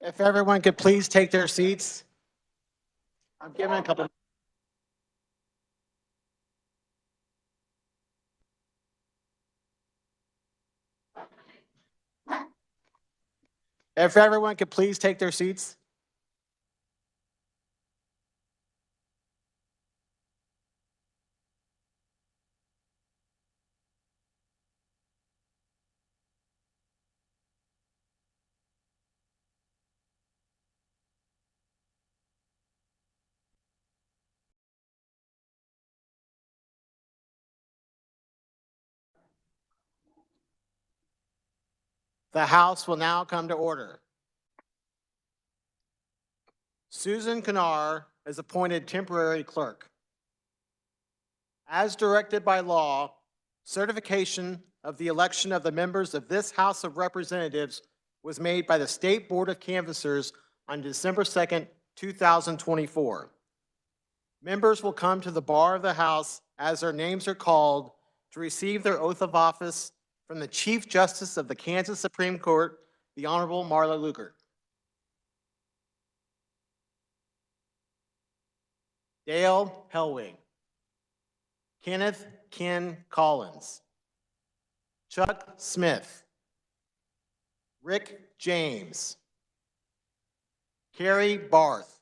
If everyone could please take their seats. I'm giving a couple. If everyone could please take their seats. The House will now come to order. Susan Kanar is appointed temporary clerk. As directed by law, certification of the election of the members of this House of Representatives was made by the State Board of Canvassers on December 2nd, 2024. Members will come to the bar of the House as their names are called to receive their oath of office from the Chief Justice of the Kansas Supreme Court, the Honorable Marla Lukert. Dale Hellwig. Kenneth Ken Collins. Chuck Smith. Rick James. Carrie Barth.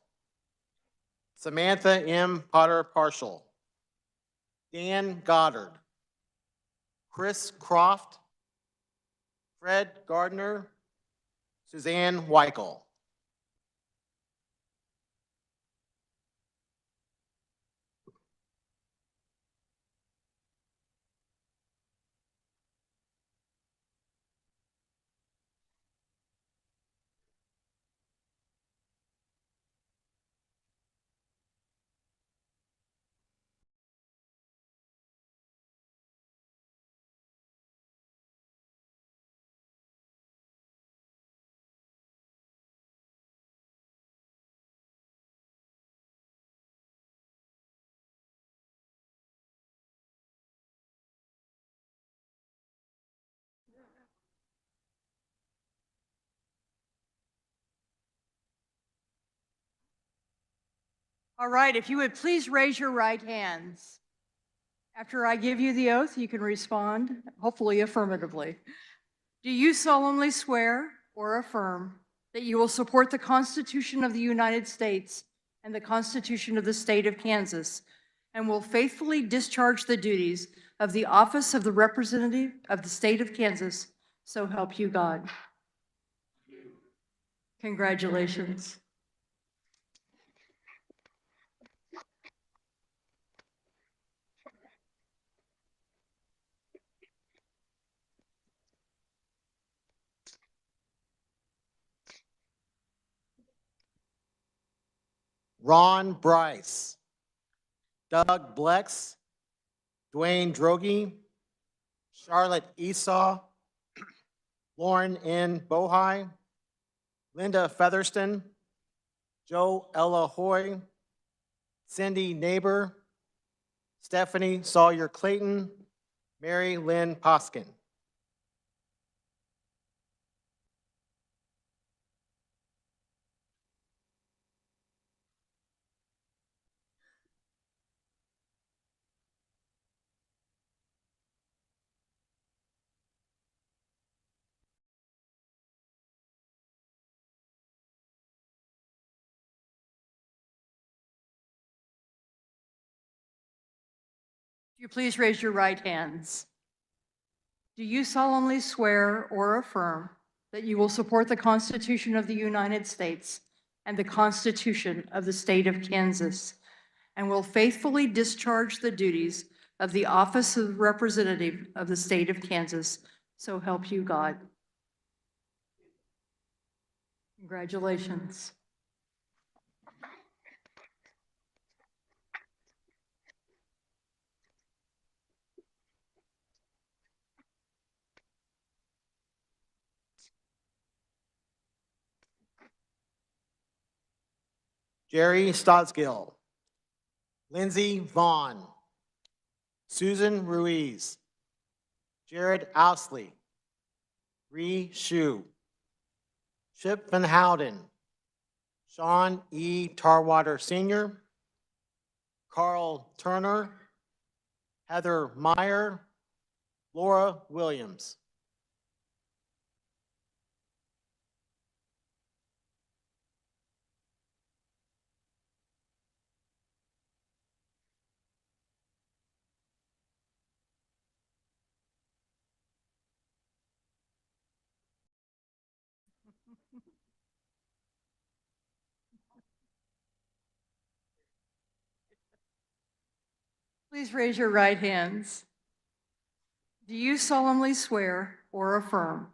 Samantha M. Potter Partial. Dan Goddard. Chris Croft. Fred Gardner. Suzanne Weichel. All right, if you would please raise your right hands. After I give you the oath, you can respond, hopefully affirmatively. Do you solemnly swear or affirm that you will support the Constitution of the United States and the Constitution of the State of Kansas, and will faithfully discharge the duties of the office of the Representative of the State of Kansas, so help you God? Congratulations. Ron Bryce. Doug Blex. Dwayne Droege. Charlotte Esau. Lauren N. Bohai. Linda Featherston. Joe Ella Hoy. Cindy Neighbor. Stephanie Sawyer Clayton. Mary Lynn Poskin. Would you please raise your right hands? Do you solemnly swear or affirm that you will support the Constitution of the United States and the Constitution of the State of Kansas, and will faithfully discharge the duties of the office of Representative of the State of Kansas, so help you God? Congratulations. Jerry Stotsgill. Lindsay Vaughn. Susan Ruiz. Jared Ousley. Ree Shu. Chip Van Houten, Sean E. Tarwater Sr., Carl Turner, Heather Meyer, Laura Williams. Please raise your right hands. Do you solemnly swear or affirm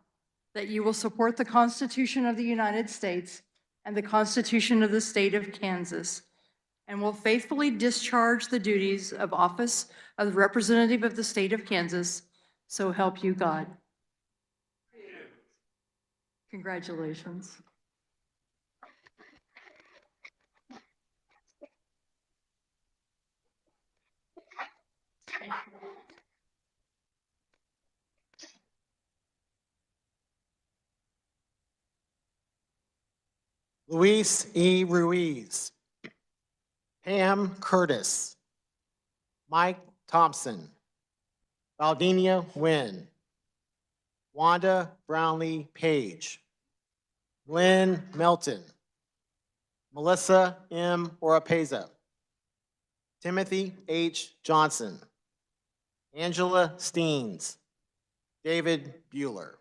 that you will support the Constitution of the United States and the Constitution of the State of Kansas, and will faithfully discharge the duties of office of the representative of the State of Kansas, so help you God? Congratulations. Luis E. Ruiz, Pam Curtis, Mike Thompson, Valdinia Nguyen, Wanda Brownlee Page, Glenn Melton, Melissa M. Oropeza, Timothy H. Johnson, Angela Steens, David Bueller.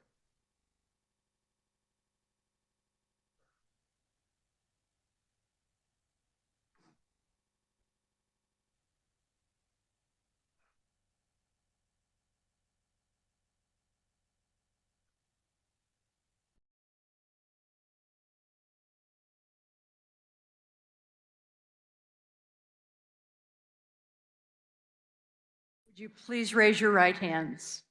Would you please raise your right hands?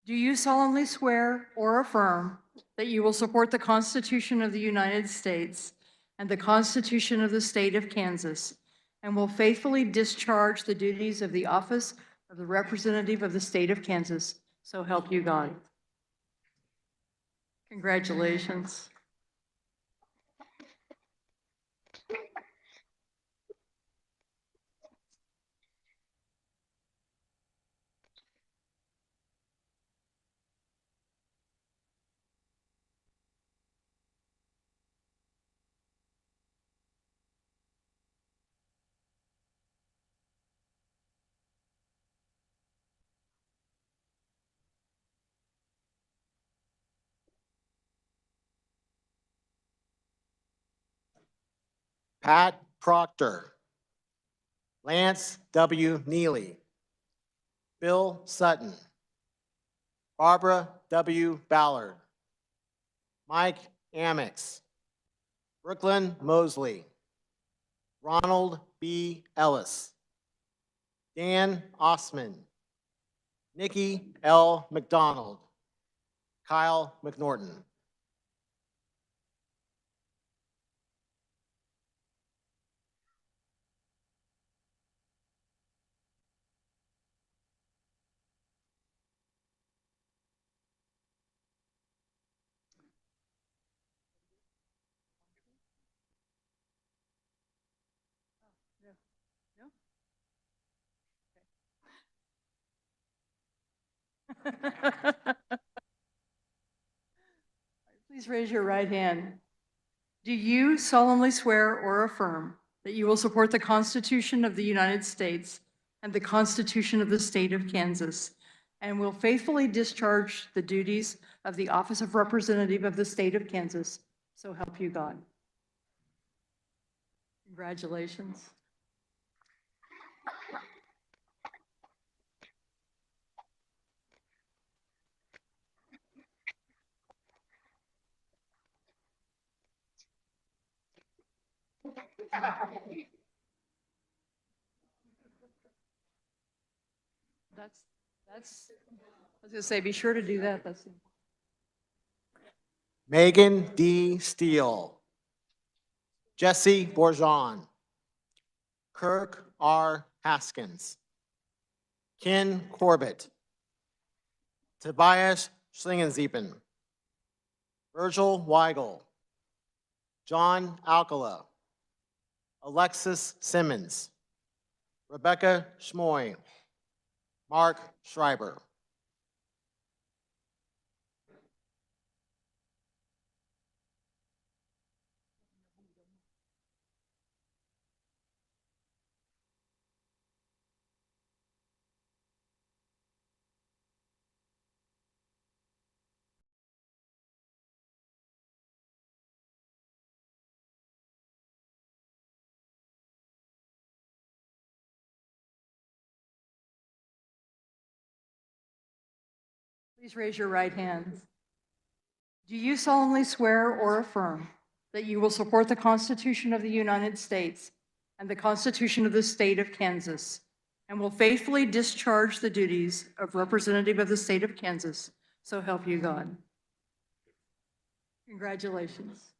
Do you solemnly swear or affirm that you will support the Constitution of the United States and the Constitution of the State of Kansas, and will faithfully discharge the duties of the office of the representative of the State of Kansas, so help you God? Congratulations. Pat Proctor, Lance W. Neely, Bill Sutton, Barbara W. Ballard, Mike Amex, Brooklyn Mosley, Ronald B. Ellis, Dan Osman, Nikki L. McDonald, Kyle McNorton. Please raise your right hand. Do you solemnly swear or affirm that you will support the Constitution of the United States and the Constitution of the State of Kansas, and will faithfully discharge the duties of the office of representative of the State of Kansas, so help you God? Congratulations. That's, I was gonna say, be sure to do that. That's Megan D. Steele, Jesse Bourgeon, Kirk R. Haskins, Ken Corbett, Tobias Schlingenziepen, Virgil Weigel, John Alcala, Alexis Simmons, Rebecca Schmoy, Mark Schreiber. Please raise your right hands. Do you solemnly swear or affirm that you will support the Constitution of the United States and the Constitution of the State of Kansas, and will faithfully discharge the duties of representative of the State of Kansas, so help you God? Congratulations.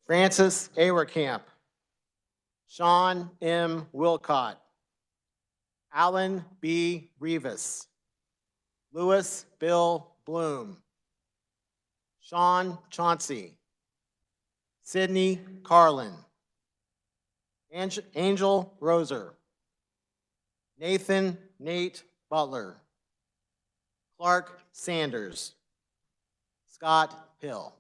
Francis Awerkamp, Sean M. Wilcott, Alan B. Rivas, Louis Bill Bloom, Sean Chauncey, Sidney Carlin, Angel Roser, Nathan Nate Butler, Clark Sanders, Scott Hill.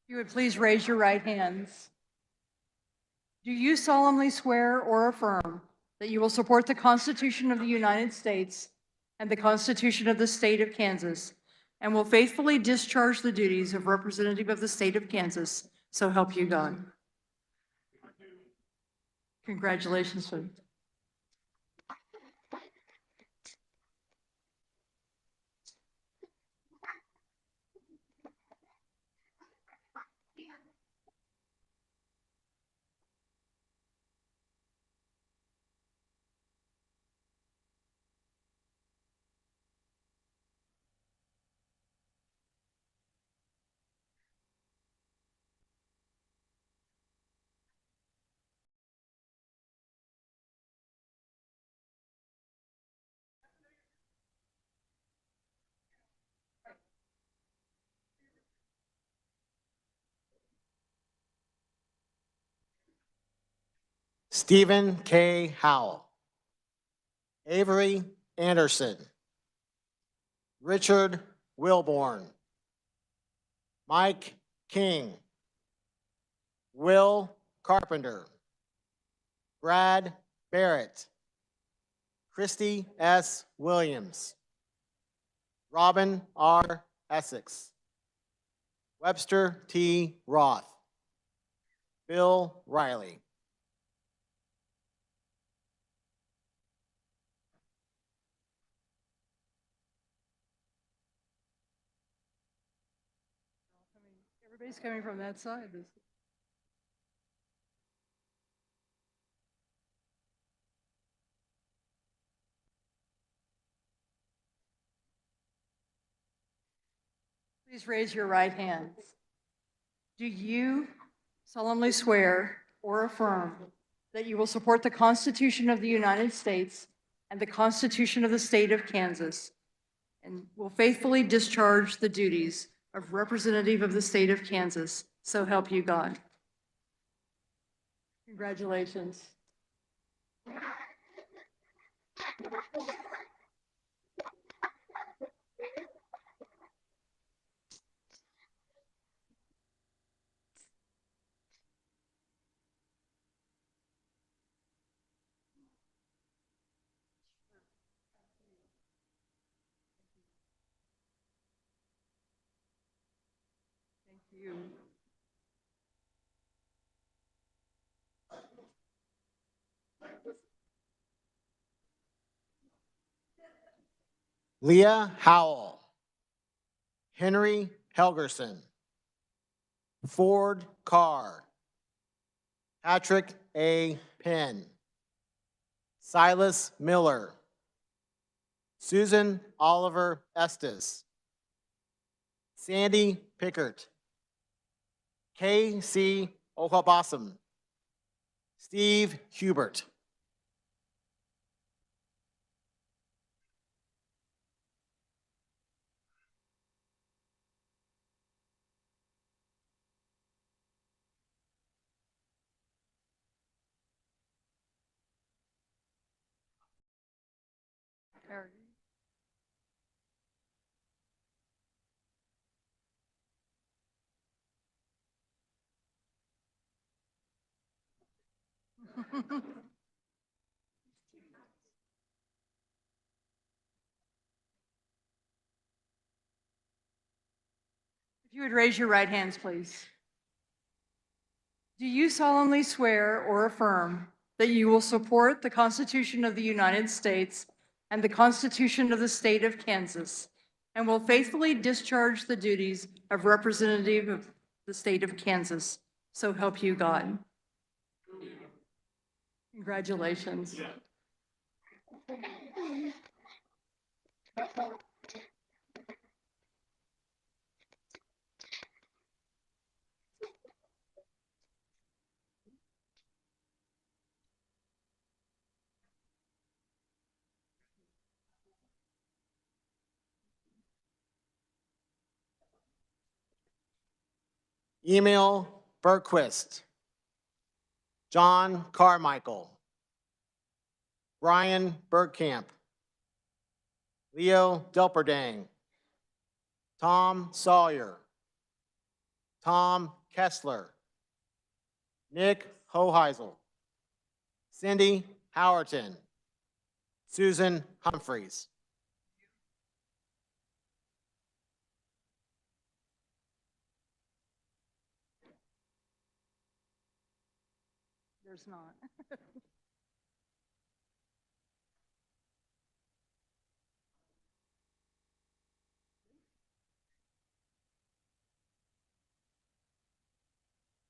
If you would please raise your right hands. Do you solemnly swear or affirm that you will support the Constitution of the United States and the Constitution of the State of Kansas, and will faithfully discharge the duties of representative of the State of Kansas, so help you God? Congratulations, sir. Stephen K. Howell, Avery Anderson, Richard Wilborn, Mike King, Will Carpenter, Brad Barrett, Christy S. Williams, Robin R. Essex, Webster T. Roth, Bill Riley. Everybody's coming from that side. Please raise your right hands. Do you solemnly swear or affirm that you will support the Constitution of the United States and the Constitution of the State of Kansas, and will faithfully discharge the duties of representative of the State of Kansas, so help you God? Congratulations. You. Leah Howell, Henry Helgerson, Ford Carr, Patrick A. Penn, Silas Miller, Susan Oliver Estes, Sandy Pickert, K.C. Ohabasam, Steve Hubert. If you would raise your right hands, please. Do you solemnly swear or affirm that you will support the Constitution of the United States and the Constitution of the State of Kansas, and will faithfully discharge the duties of representative of the State of Kansas? So help you God. Congratulations. Emil Bergquist, John Carmichael, Brian Bergkamp, Leo Delperdang, Tom Sawyer, Tom Kessler, Nick Hoheisel, Cindy Howerton, Susan Humphreys. There's not.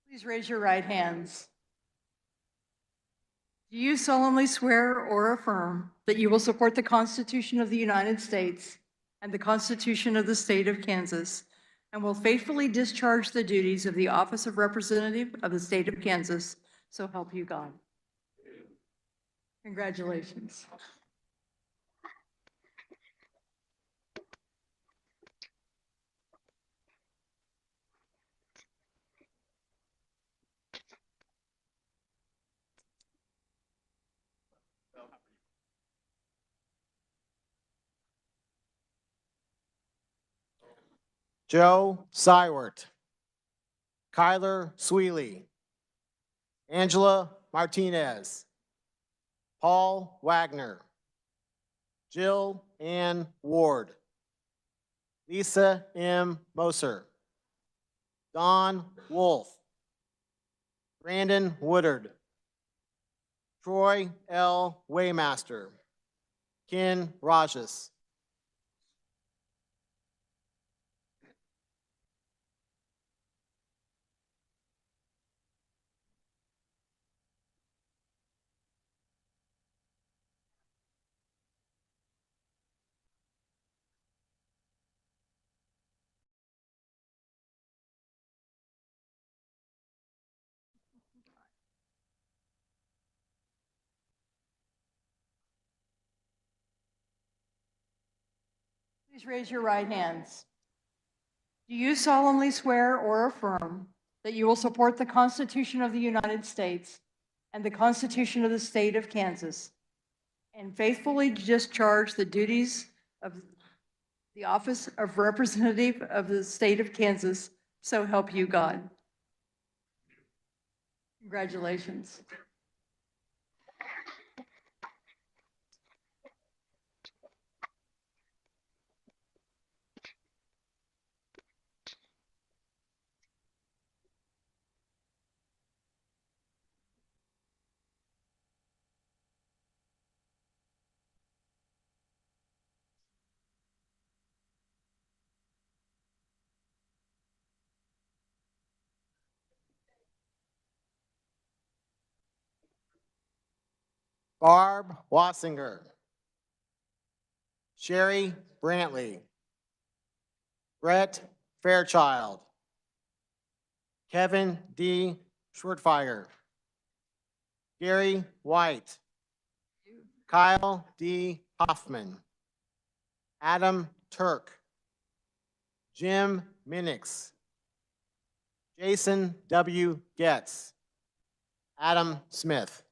Please raise your right hands. Do you solemnly swear or affirm that you will support the Constitution of the United States and the Constitution of the State of Kansas, and will faithfully discharge the duties of the Office of Representative of the State of Kansas, so help you God? Congratulations. Joe Sywert, Kyler Sweely, Angela Martinez, Paul Wagner, Jill Ann Ward, Lisa M. Moser, Don Wolf, Brandon Woodard, Troy L. Waymaster, Ken Rajas. Please raise your right hands. Do you solemnly swear or affirm that you will support the Constitution of the United States and the Constitution of the State of Kansas, and faithfully discharge the duties of the Office of Representative of the State of Kansas, so help you God? Congratulations. Barb Wassinger, Sherry Brantley, Brett Fairchild, Kevin D. Schwertfeger, Gary White, Kyle D. Hoffman, Adam Turk, Jim Minix, Jason W. Getz, Adam Smith.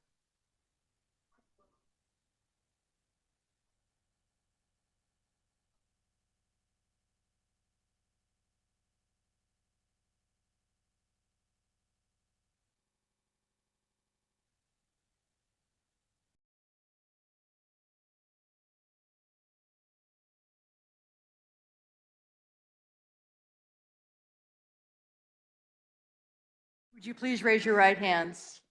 Would you please raise your right hands?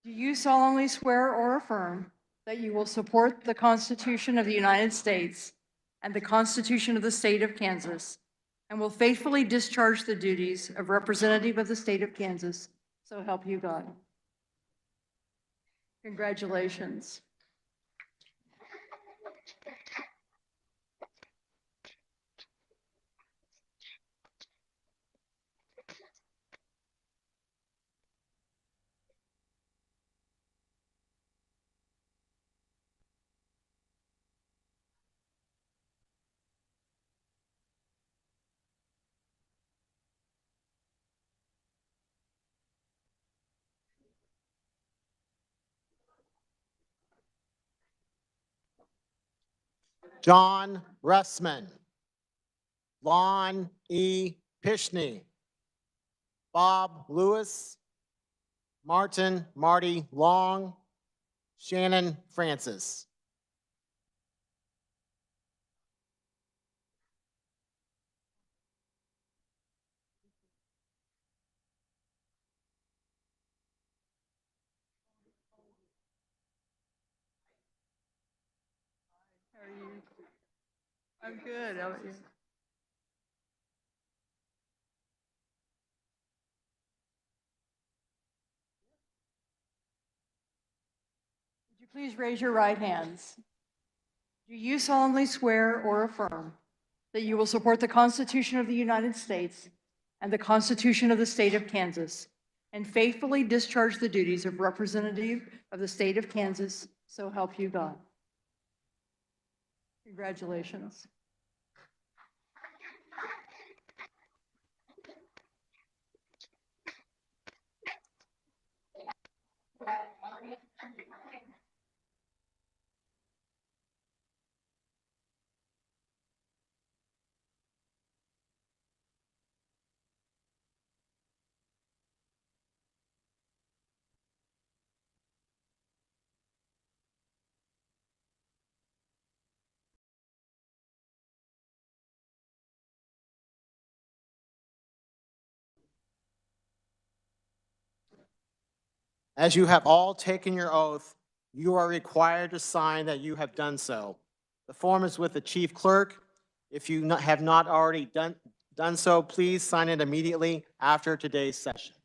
Do you solemnly swear or affirm that you will support the Constitution of the United States and the Constitution of the State of Kansas, and will faithfully discharge the duties of representative of the State of Kansas, so help you God? Congratulations. John Russman, Lon E. Pishney, Bob Lewis, Martin Marty Long, Shannon Francis. How are you? I'm good. How about you? Would you please raise your right hands? Do you solemnly swear or affirm that you will support the Constitution of the United States and the Constitution of the State of Kansas, and faithfully discharge the duties of representative of the State of Kansas, so help you God? Congratulations. As you have all taken your oath, you are required to sign that you have done so. The form is with the chief clerk. If you have not already done so, please sign it immediately after today's session.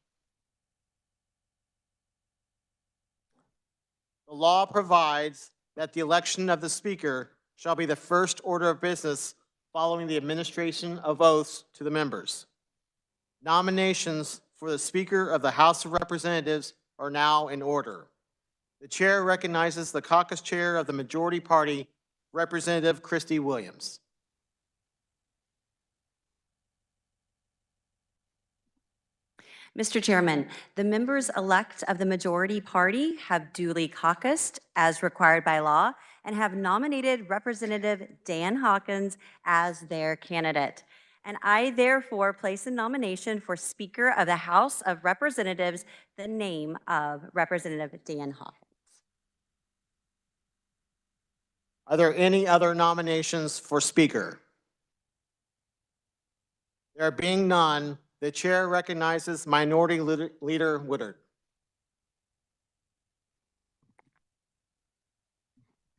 The law provides that the election of the Speaker shall be the first order of business following the administration of oaths to the members. Nominations for the Speaker of the House of Representatives are now in order. The chair recognizes the caucus chair of the majority party, Representative Christy Williams. Mr. Chairman, the members-elect of the majority party have duly caucused as required by law and have nominated Representative Dan Hawkins as their candidate. And I therefore place in nomination for Speaker of the House of Representatives the name of Representative Dan Hawkins. Are there any other nominations for Speaker? There being none, the chair recognizes Minority Leader Woodard.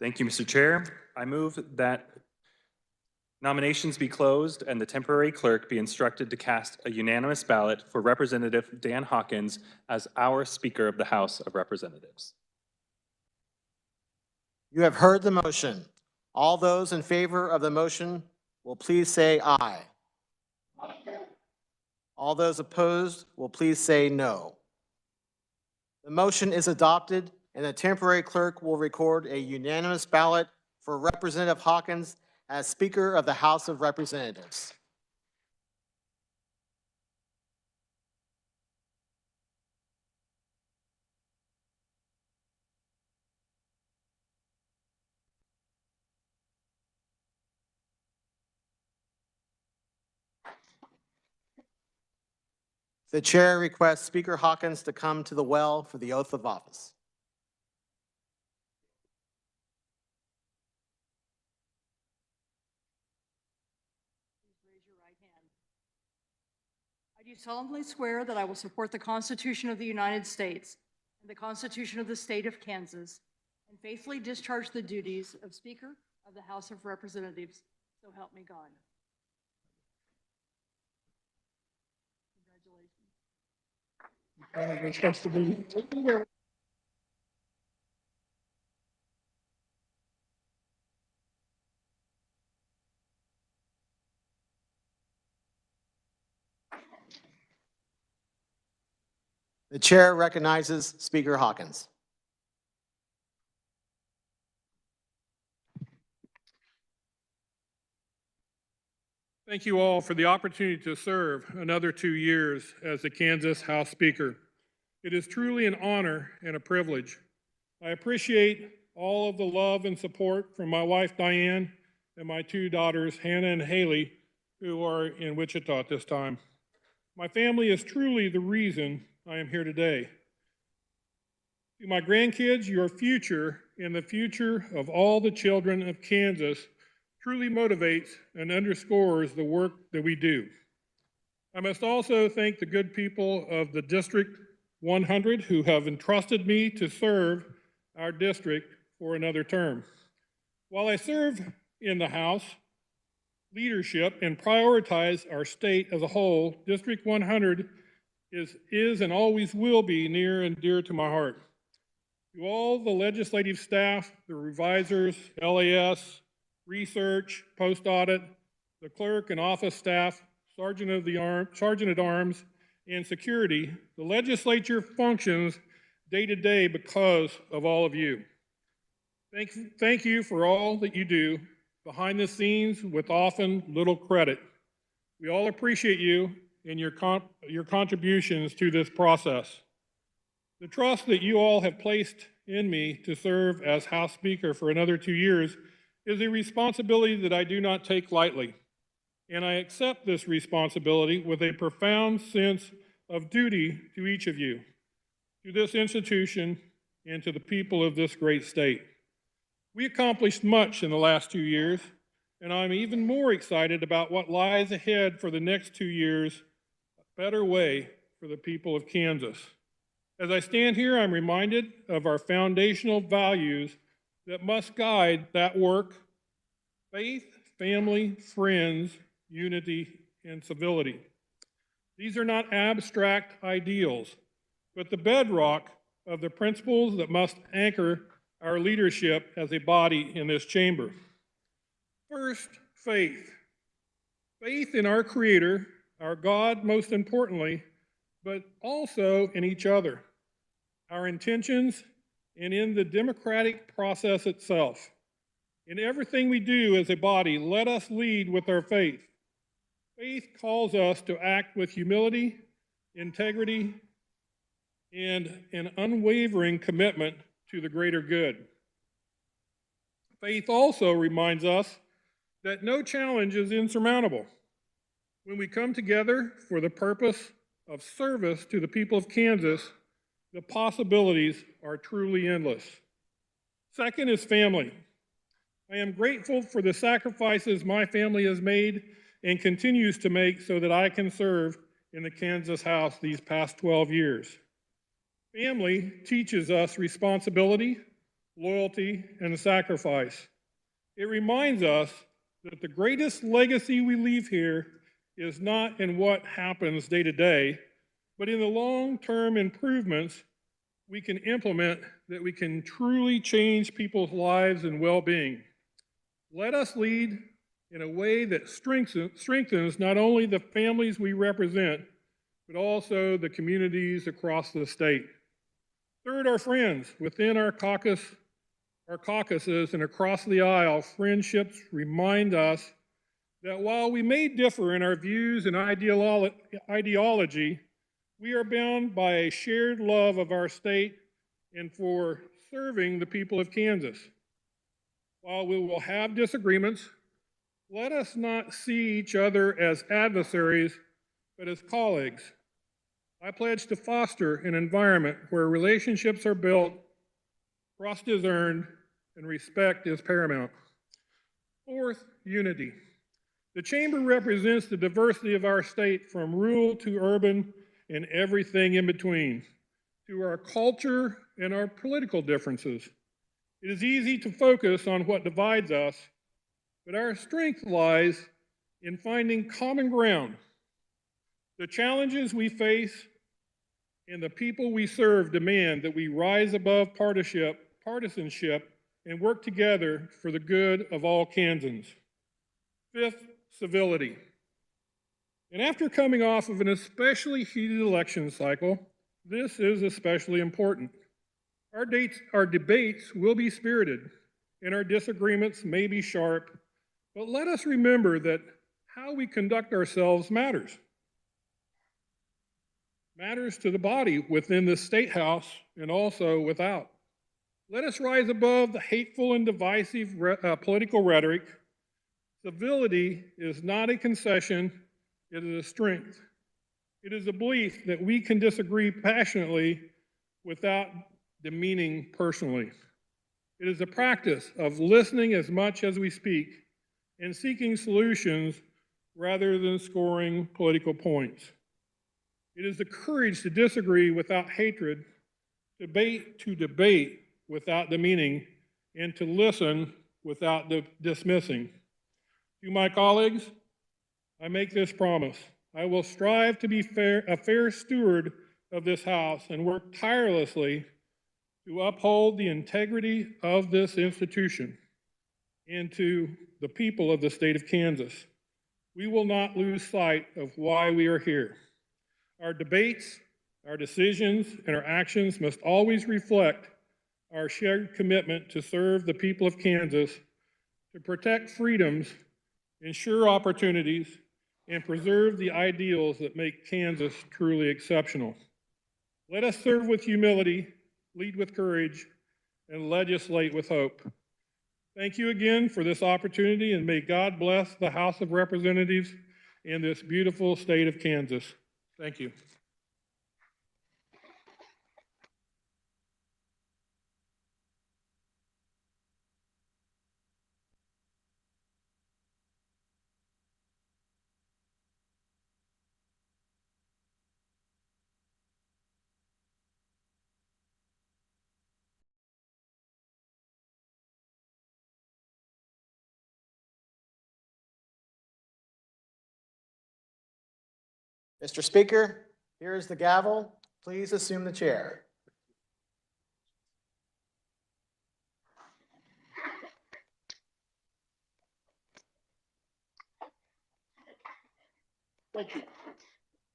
Thank you, Mr. Chair. I move that nominations be closed and the temporary clerk be instructed to cast a unanimous ballot for Representative Dan Hawkins as our Speaker of the House of Representatives. You have heard the motion. All those in favor of the motion will please say aye. All those opposed will please say no. The motion is adopted, and the temporary clerk will record a unanimous ballot for Representative Hawkins as Speaker of the House of Representatives. The chair requests Speaker Hawkins to come to the well for the oath of office. Please raise your right hand. I do solemnly swear that I will support the Constitution of the United States and the Constitution of the State of Kansas, and faithfully discharge the duties of Speaker of the House of Representatives. So help me God. Congratulations. The chair recognizes Speaker Hawkins. Thank you all for the opportunity to serve another 2 years as the Kansas House Speaker. It is truly an honor and a privilege. I appreciate all of the love and support from my wife, Diane, and my 2 daughters, Hannah and Haley, who are in Wichita at this time. My family is truly the reason I am here today. To my grandkids, your future and the future of all the children of Kansas truly motivates and underscores the work that we do. I must also thank the good people of the District 100 who have entrusted me to serve our district for another term. While I serve in the House leadership and prioritize our state as a whole, District 100 is and always will be near and dear to my heart. To all the legislative staff, the revisers, LAS, research, post-audit, the clerk and office staff, sergeant at arms, and security, the legislature functions day to day because of all of you. Thank you for all that you do behind the scenes with often little credit. We all appreciate you and your contributions to this process. The trust that you all have placed in me to serve as House Speaker for another 2 years is a responsibility that I do not take lightly, and I accept this responsibility with a profound sense of duty to each of you, to this institution, and to the people of this great state. We accomplished much in the last 2 years, and I'm even more excited about what lies ahead for the next 2 years, a better way for the people of Kansas. As I stand here, I'm reminded of our foundational values that must guide that work: faith, family, friends, unity, and civility. These are not abstract ideals, but the bedrock of the principles that must anchor our leadership as a body in this chamber. First, faith. Faith in our Creator, our God most importantly, but also in each other, our intentions, and in the democratic process itself. In everything we do as a body, let us lead with our faith. Faith calls us to act with humility, integrity, and an unwavering commitment to the greater good. Faith also reminds us that no challenge is insurmountable. When we come together for the purpose of service to the people of Kansas, the possibilities are truly endless. Second is family. I am grateful for the sacrifices my family has made and continues to make so that I can serve in the Kansas House these past 12 years. Family teaches us responsibility, loyalty, and sacrifice. It reminds us that the greatest legacy we leave here is not in what happens day to day, but in the long-term improvements we can implement that we can truly change people's lives and well-being. Let us lead in a way that strengthens not only the families we represent, but also the communities across the state. Third, our friends within our caucuses and across the aisle. Friendships remind us that while we may differ in our views and ideology, we are bound by a shared love of our state and for serving the people of Kansas. While we will have disagreements, let us not see each other as adversaries, but as colleagues. I pledge to foster an environment where relationships are built, trust is earned, and respect is paramount. Fourth, unity. The Chamber represents the diversity of our state from rural to urban and everything in between, to our culture and our political differences. It is easy to focus on what divides us, but our strength lies in finding common ground. The challenges we face and the people we serve demand that we rise above partisanship and work together for the good of all Kansans. Fifth, civility. And after coming off of an especially heated election cycle, this is especially important. Our debates will be spirited, and our disagreements may be sharp, but let us remember that how we conduct ourselves matters. Matters to the body within the State House and also without. Let us rise above the hateful and divisive political rhetoric. Civility is not a concession, it is a strength. It is a belief that we can disagree passionately without demeaning personally. It is a practice of listening as much as we speak and seeking solutions rather than scoring political points. It is the courage to disagree without hatred, to debate without demeaning, and to listen without dismissing. To my colleagues, I make this promise. I will strive to be a fair steward of this House and work tirelessly to uphold the integrity of this institution and to the people of the state of Kansas. We will not lose sight of why we are here. Our debates, our decisions, and our actions must always reflect our shared commitment to serve the people of Kansas, to protect freedoms, ensure opportunities, and preserve the ideals that make Kansas truly exceptional. Let us serve with humility, lead with courage, and legislate with hope. Thank you again for this opportunity, and may God bless the House of Representatives and this beautiful state of Kansas. Thank you. Mr. Speaker, here is the gavel. Please assume the chair. Thank you.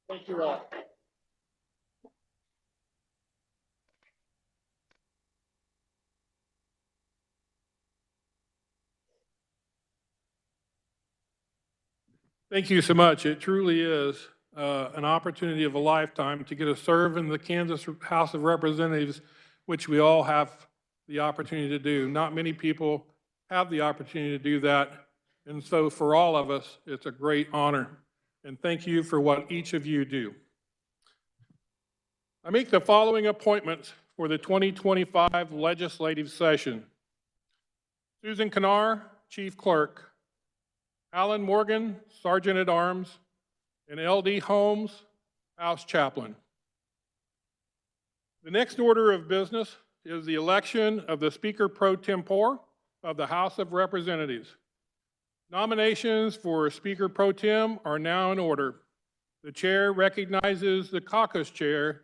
Thank you all. Thank you so much. It truly is an opportunity of a lifetime to get to serve in the Kansas House of Representatives, which we all have the opportunity to do. Not many people have the opportunity to do that. And so for all of us, it's a great honor. And thank you for what each of you do. I make the following appointments for the 2025 legislative session. Susan Kanar, Chief Clerk. Alan Morgan, Sergeant at Arms, and L.D. Holmes, House Chaplain. The next order of business is the election of the Speaker Pro Tempore of the House of Representatives. Nominations for Speaker Pro Tem are now in order. The chair recognizes the caucus chair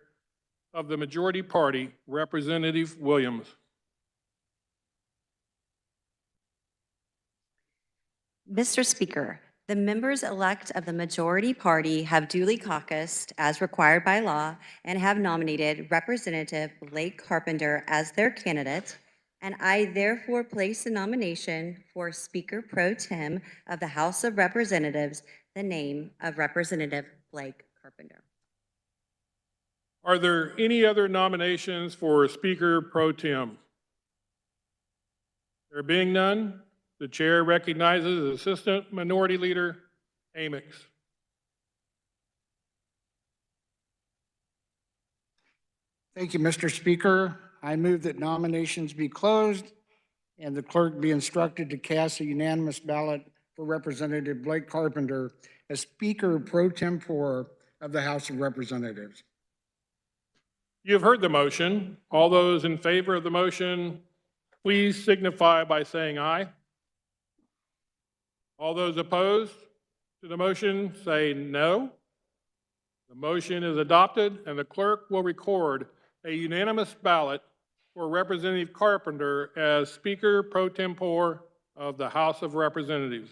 of the majority party, Representative Williams. Mr. Speaker, the members-elect of the majority party have duly caucused as required by law and have nominated Representative Blake Carpenter as their candidate, and I therefore place the nomination for Speaker Pro Tem of the House of Representatives the name of Representative Blake Carpenter. Are there any other nominations for Speaker Pro Tem? There being none, the chair recognizes Assistant Minority Leader Amix. Thank you, Mr. Speaker. I move that nominations be closed and the clerk be instructed to cast a unanimous ballot for Representative Blake Carpenter as Speaker Pro Tempore of the House of Representatives. You have heard the motion. All those in favor of the motion, please signify by saying aye. All those opposed to the motion say no. The motion is adopted, and the clerk will record a unanimous ballot for Representative Carpenter as Speaker Pro Tempore of the House of Representatives.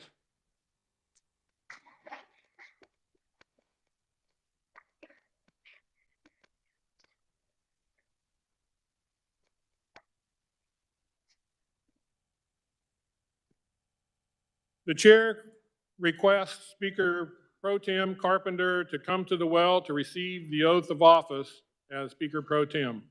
The chair requests Speaker Pro Tem Carpenter to come to the well to receive the oath of office as Speaker Pro Tem.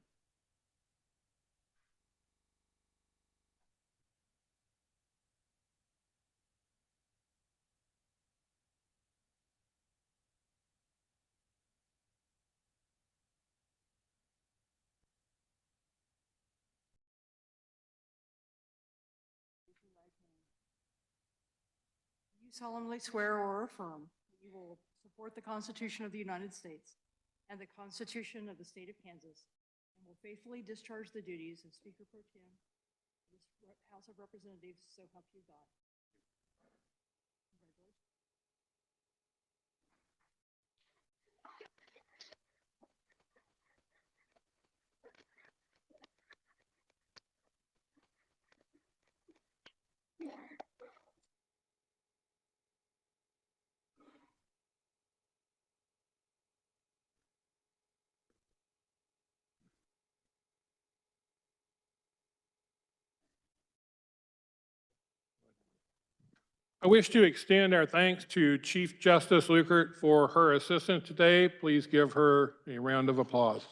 You solemnly swear or affirm that you will support the Constitution of the United States and the Constitution of the State of Kansas, and will faithfully discharge the duties of Speaker Pro Tem of this House of Representatives, so help you God. Congratulations. I wish to extend our thanks to Chief Justice Lukert for her assistance today. Please give her a round of applause.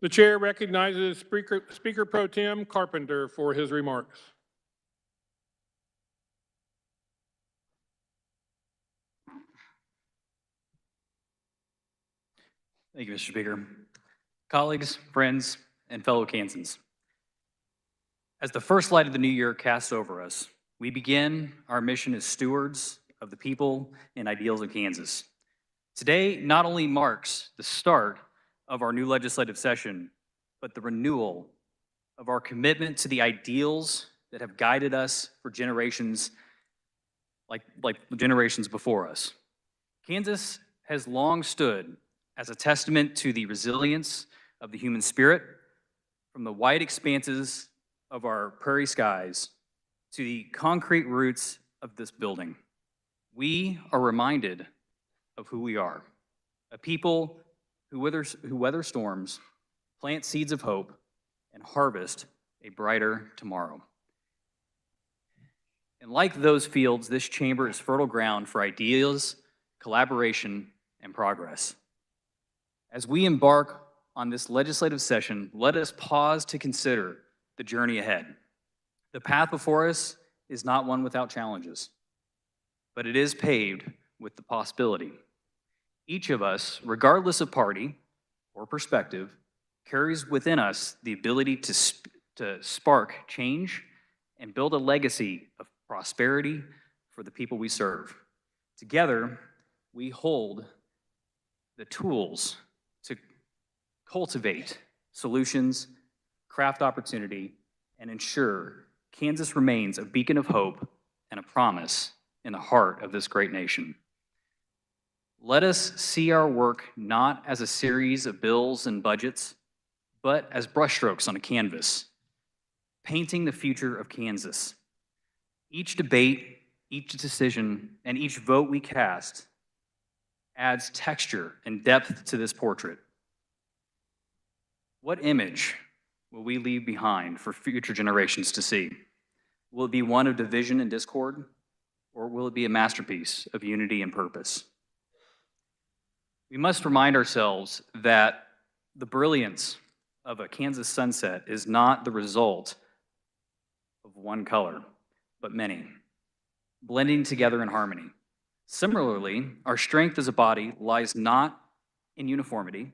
The chair recognizes Speaker Pro Tem Carpenter for his remarks. Thank you, Mr. Speaker. Colleagues, friends, and fellow Kansans. As the first light of the new year casts over us, we begin our mission as stewards of the people and ideals of Kansas. Today not only marks the start of our new legislative session, but the renewal of our commitment to the ideals that have guided us for generations like generations before us. Kansas has long stood as a testament to the resilience of the human spirit, from the wide expanses of our prairie skies to the concrete roots of this building. We are reminded of who we are, a people who weather storms, plant seeds of hope, and harvest a brighter tomorrow. And like those fields, this chamber is fertile ground for ideas, collaboration, and progress. As we embark on this legislative session, let us pause to consider the journey ahead. The path before us is not one without challenges, but it is paved with the possibility. Each of us, regardless of party or perspective, carries within us the ability to spark change and build a legacy of prosperity for the people we serve. Together, we hold the tools to cultivate solutions, craft opportunity, and ensure Kansas remains a beacon of hope and a promise in the heart of this great nation. Let us see our work not as a series of bills and budgets, but as brushstrokes on a canvas, painting the future of Kansas. Each debate, each decision, and each vote we cast adds texture and depth to this portrait. What image will we leave behind for future generations to see? Will it be one of division and discord, or will it be a masterpiece of unity and purpose? We must remind ourselves that the brilliance of a Kansas sunset is not the result of one color, but many, blending together in harmony. Similarly, our strength as a body lies not in uniformity,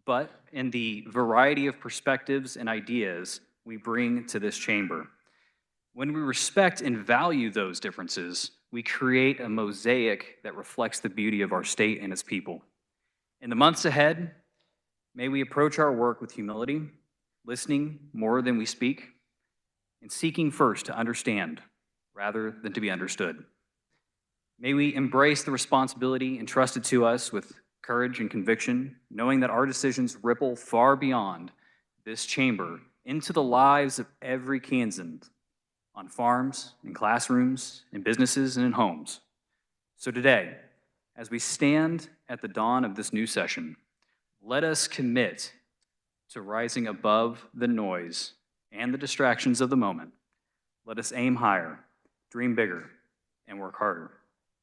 but in the variety of perspectives and ideas we bring to this chamber. When we respect and value those differences, we create a mosaic that reflects the beauty of our state and its people. In the months ahead, may we approach our work with humility, listening more than we speak, and seeking first to understand rather than to be understood. May we embrace the responsibility entrusted to us with courage and conviction, knowing that our decisions ripple far beyond this chamber into the lives of every Kansan on farms, in classrooms, in businesses, and in homes. So today, as we stand at the dawn of this new session, let us commit to rising above the noise and the distractions of the moment. Let us aim higher, dream bigger, and work harder,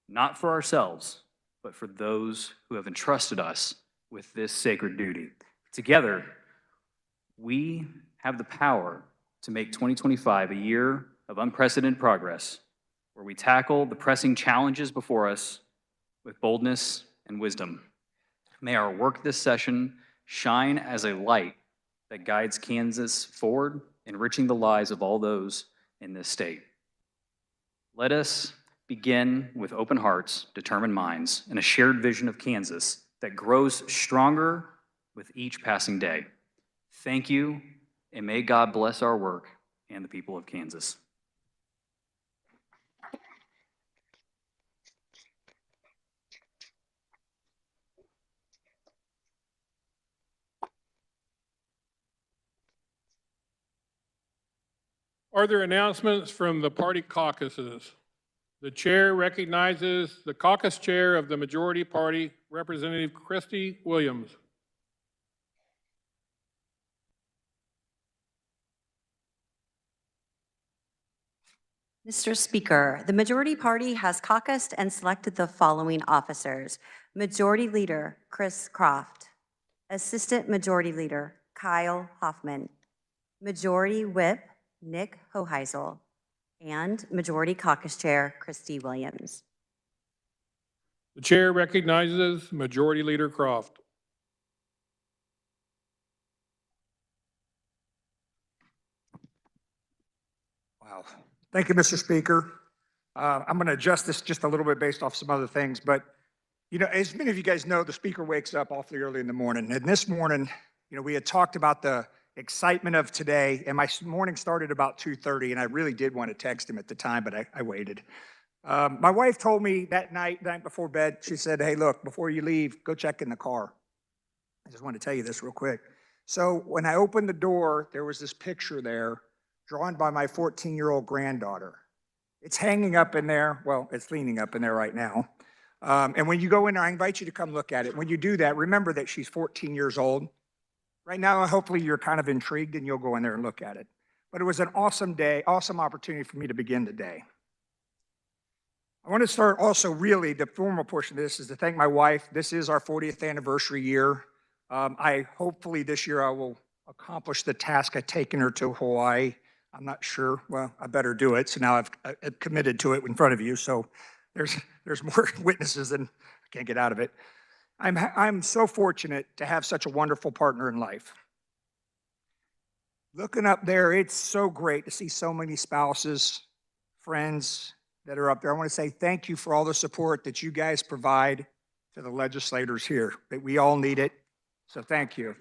not for ourselves, but for those who have entrusted us with this sacred duty. Together, we have the power to make 2025 a year of unprecedented progress, where we tackle the pressing challenges before us with boldness and wisdom. May our work this session shine as a light that guides Kansas forward, enriching the lives of all those in this state. Let us begin with open hearts, determined minds, and a shared vision of Kansas that grows stronger with each passing day. Thank you, and may God bless our work and the people of Kansas. Are there announcements from the party caucuses? The chair recognizes the caucus chair of the majority party, Representative Christy Williams. Mr. Speaker, the majority party has caucused and selected the following officers. Majority Leader Chris Croft, Assistant Majority Leader Kyle Hoffman, Majority Whip Nick Hoheisel, and Majority Caucus Chair Christy Williams. The chair recognizes Majority Leader Croft. Wow. Thank you, Mr. Speaker. I'm going to adjust this just a little bit based off some other things, but you know, as many of you guys know, the speaker wakes up awfully early in the morning. And this morning, you know, we had talked about the excitement of today, and my morning started about 2:30, and I really did want to text him at the time, but I waited. My wife told me that night before bed, she said, hey, look, before you leave, go check in the car. I just want to tell you this real quick. So when I opened the door, there was this picture there drawn by my 14-year-old granddaughter. It's hanging up in there. Well, it's leaning up in there right now. And when you go in there, I invite you to come look at it. When you do that, remember that she's 14 years old. Right now, hopefully you're kind of intrigued and you'll go in there and look at it. But it was an awesome day, awesome opportunity for me to begin the day. I want to start also really, the formal portion of this is to thank my wife. This is our 40th anniversary year. Hopefully this year I will accomplish the task I've taken her to Hawaii. I'm not sure. Well, I better do it. So now I've committed to it in front of you. So there's more witnesses and I can't get out of it. I'm so fortunate to have such a wonderful partner in life. Looking up there, it's so great to see so many spouses, friends that are up there. I want to say thank you for all the support that you guys provide to the legislators here. That we all need it. So thank you.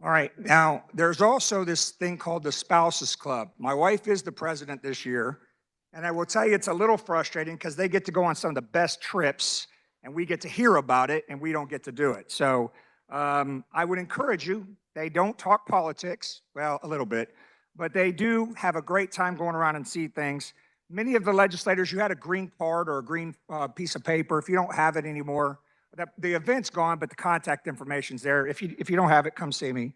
All right, now, there's also this thing called the Spouses Club. My wife is the president this year, and I will tell you, it's a little frustrating because they get to go on some of the best trips, and we get to hear about it, and we don't get to do it. So I would encourage you, they don't talk politics, well, a little bit, but they do have a great time going around and see things. Many of the legislators, you had a green card or a green piece of paper. If you don't have it anymore, the event's gone, but the contact information's there. If you don't have it, come see me.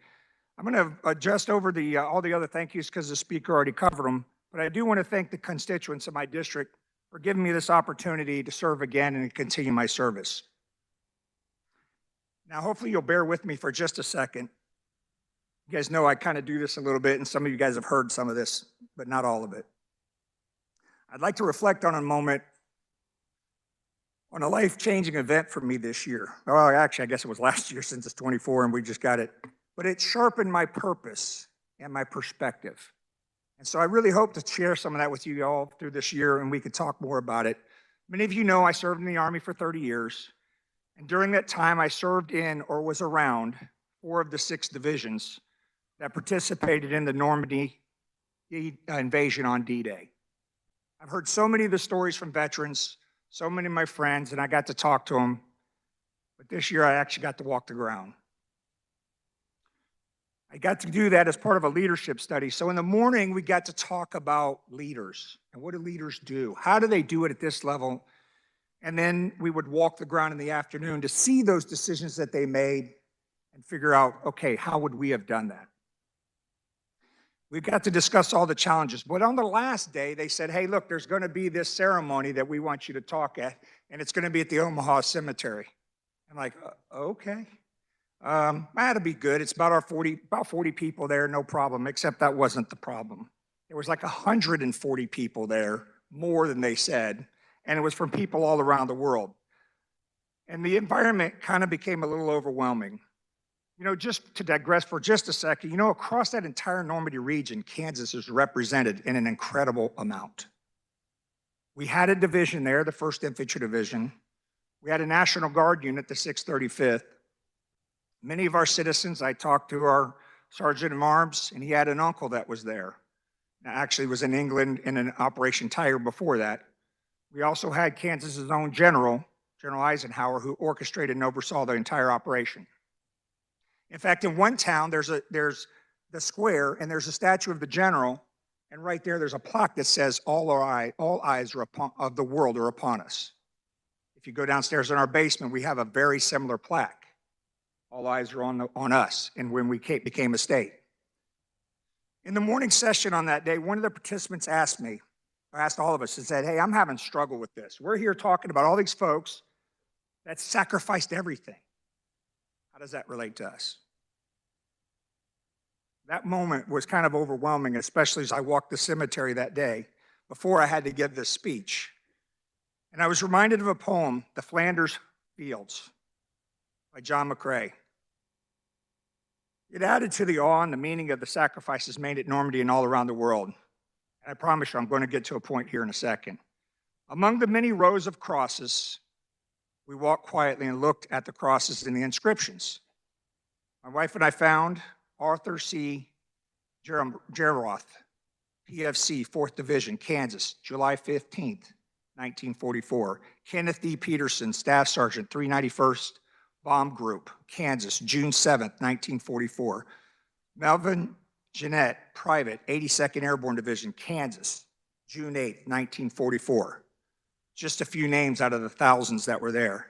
I'm going to adjust over the all the other thank yous because the speaker already covered them. But I do want to thank the constituents of my district for giving me this opportunity to serve again and continue my service. Now, hopefully you'll bear with me for just a second. You guys know I kind of do this a little bit, and some of you guys have heard some of this, but not all of it. I'd like to reflect on a moment on a life-changing event for me this year. Well, actually, I guess it was last year since it's 24 and we just got it. But it sharpened my purpose and my perspective. And so I really hope to share some of that with you all through this year, and we could talk more about it. Many of you know I served in the Army for 30 years. And during that time, I served in or was around 4 of the 6 divisions that participated in the Normandy invasion on D-Day. I've heard so many of the stories from veterans, so many of my friends, and I got to talk to them. But this year, I actually got to walk the ground. I got to do that as part of a leadership study. So in the morning, we got to talk about leaders and what do leaders do? How do they do it at this level? And then we would walk the ground in the afternoon to see those decisions that they made and figure out, okay, how would we have done that? We got to discuss all the challenges. But on the last day, they said, hey, look, there's going to be this ceremony that we want you to talk at, and it's going to be at the Omaha Cemetery. I'm like, okay. That'll be good. It's about 40 people there, no problem, except that wasn't the problem. There was like 140 people there, more than they said, and it was from people all around the world. And the environment kind of became a little overwhelming. You know, just to digress for just a second, you know, across that entire Normandy region, Kansas is represented in an incredible amount. We had a division there, the 1st Infantry Division. We had a National Guard unit, the 635th. Many of our citizens, I talked to our Sergeant at Arms, and he had an uncle that was there. Now, actually was in England in an Operation Tiger before that. We also had Kansas's own General Eisenhower, who orchestrated and oversaw the entire operation. In fact, in one town, there's the square, and there's a statue of the general, and right there's a plaque that says, all eyes of the world are upon us. If you go downstairs in our basement, we have a very similar plaque. All eyes are on us, and when we became a state. In the morning session on that day, one of the participants asked me, or asked all of us, and said, hey, I'm having struggle with this. We're here talking about all these folks that sacrificed everything. How does that relate to us? That moment was kind of overwhelming, especially as I walked the cemetery that day before I had to give this speech. And I was reminded of a poem, The Flanders Fields, by John McCrae. It added to the awe and the meaning of the sacrifices made at Normandy and all around the world. And I promise you, I'm going to get to a point here in a second. Among the many rows of crosses, we walked quietly and looked at the crosses and the inscriptions. My wife and I found Arthur C. Jeroth, PFC, 4th Division, Kansas, July 15th, 1944. Kenneth D. Peterson, Staff Sergeant, 391st Bomb Group, Kansas, June 7th, 1944. Melvin Jeanette, Private, 82nd Airborne Division, Kansas, June 8th, 1944. Just a few names out of the thousands that were there.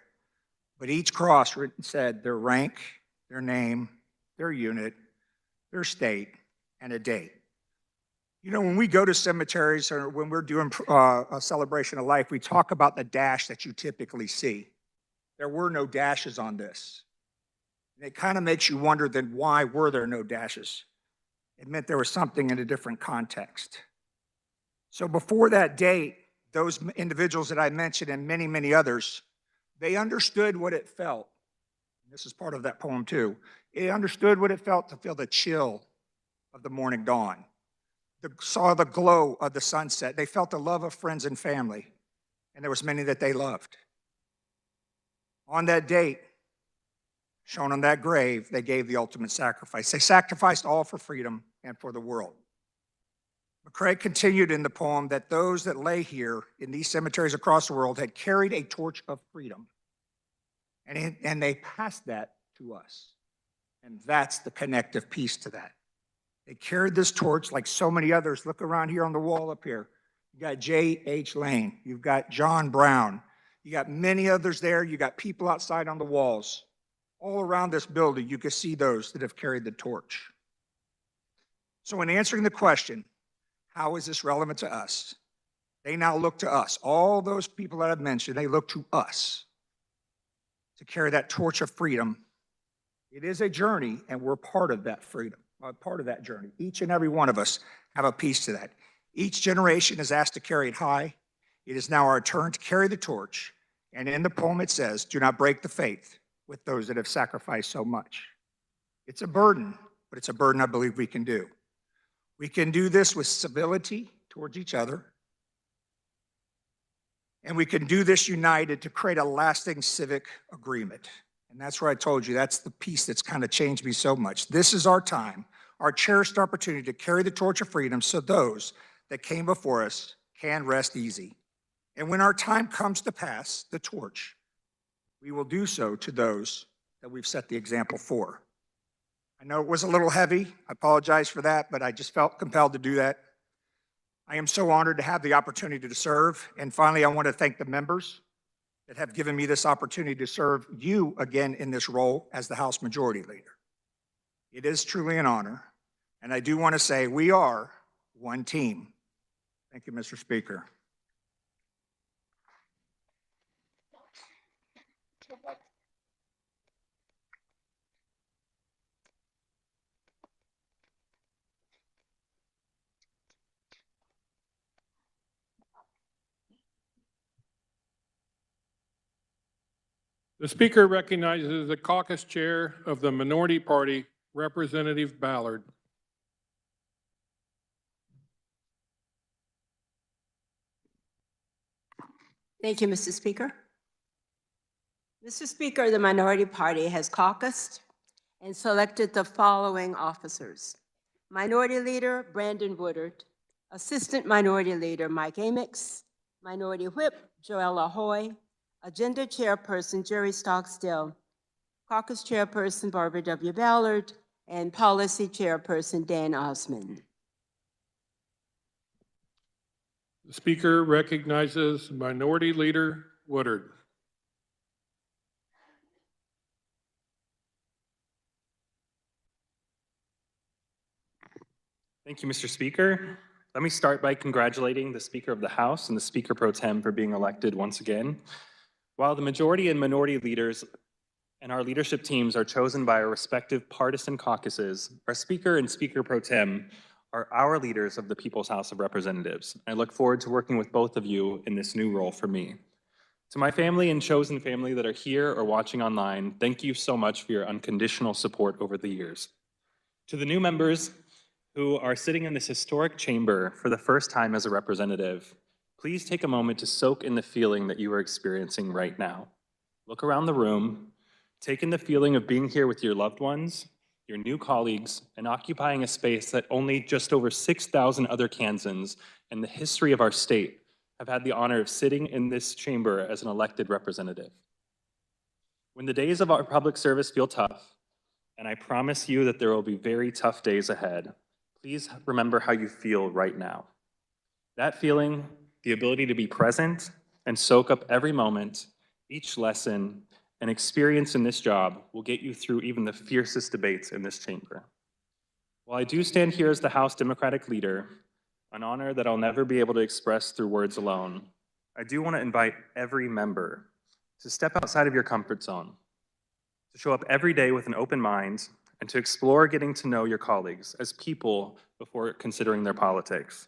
But each cross written said their rank, their name, their unit, their state, and a date. You know, when we go to cemeteries or when we're doing a celebration of life, we talk about the dash that you typically see. There were no dashes on this. And it kind of makes you wonder then why were there no dashes? It meant there was something in a different context. So before that date, those individuals that I mentioned and many, many others, they understood what it felt. This is part of that poem too. They understood what it felt to feel the chill of the morning dawn. They saw the glow of the sunset. They felt the love of friends and family. And there was many that they loved. On that date, shown on that grave, they gave the ultimate sacrifice. They sacrificed all for freedom and for the world. McCrae continued in the poem that those that lay here in these cemeteries across the world had carried a torch of freedom. And they passed that to us. And that's the connective piece to that. They carried this torch like so many others. Look around here on the wall up here. You got J.H. Lane. You've got John Brown. You got many others there. You got people outside on the walls. All around this building, you can see those that have carried the torch. So in answering the question, how is this relevant to us? They now look to us. All those people that I've mentioned, they look to us to carry that torch of freedom. It is a journey, and we're part of that freedom, part of that journey. Each and every one of us have a piece to that. Each generation is asked to carry it high. It is now our turn to carry the torch. And in the poem it says, do not break the faith with those that have sacrificed so much. It's a burden, but it's a burden I believe we can do. We can do this with civility towards each other. And we can do this united to create a lasting civic agreement. And that's where I told you, that's the piece that's kind of changed me so much. This is our time, our cherished opportunity to carry the torch of freedom so those that came before us can rest easy. And when our time comes to pass the torch, we will do so to those that we've set the example for. I know it was a little heavy. I apologize for that, but I just felt compelled to do that. I am so honored to have the opportunity to serve. And finally, I want to thank the members that have given me this opportunity to serve you again in this role as the House Majority Leader. It is truly an honor. And I do want to say we are one team. Thank you, Mr. Speaker. The Speaker recognizes the caucus chair of the Minority Party, Representative Ballard. Thank you, Mr. Speaker. Mr. Speaker, the Minority Party has caucused and selected the following officers. Minority Leader Brandon Woodard, Assistant Minority Leader Mike Amix, Minority Whip Joella Hoy, Agenda Chairperson Jerry Stockstill, Caucus Chairperson Barbara W. Ballard, and Policy Chairperson Dan Osman. The Speaker recognizes Minority Leader Woodard. Thank you, Mr. Speaker. Let me start by congratulating the Speaker of the House and the Speaker Pro Tem for being elected once again. While the majority and minority leaders and our leadership teams are chosen by our respective partisan caucuses, our Speaker and Speaker Pro Tem are our leaders of the People's House of Representatives. I look forward to working with both of you in this new role for me. To my family and chosen family that are here or watching online, thank you so much for your unconditional support over the years. To the new members who are sitting in this historic chamber for the first time as a representative, please take a moment to soak in the feeling that you are experiencing right now. Look around the room, take in the feeling of being here with your loved ones, your new colleagues, and occupying a space that only just over 6,000 other Kansans in the history of our state have had the honor of sitting in this chamber as an elected representative. When the days of our public service feel tough, and I promise you that there will be very tough days ahead, please remember how you feel right now. That feeling, the ability to be present and soak up every moment, each lesson, and experience in this job will get you through even the fiercest debates in this chamber. While I do stand here as the House Democratic leader, an honor that I'll never be able to express through words alone, I do want to invite every member to step outside of your comfort zone, to show up every day with an open mind, and to explore getting to know your colleagues as people before considering their politics.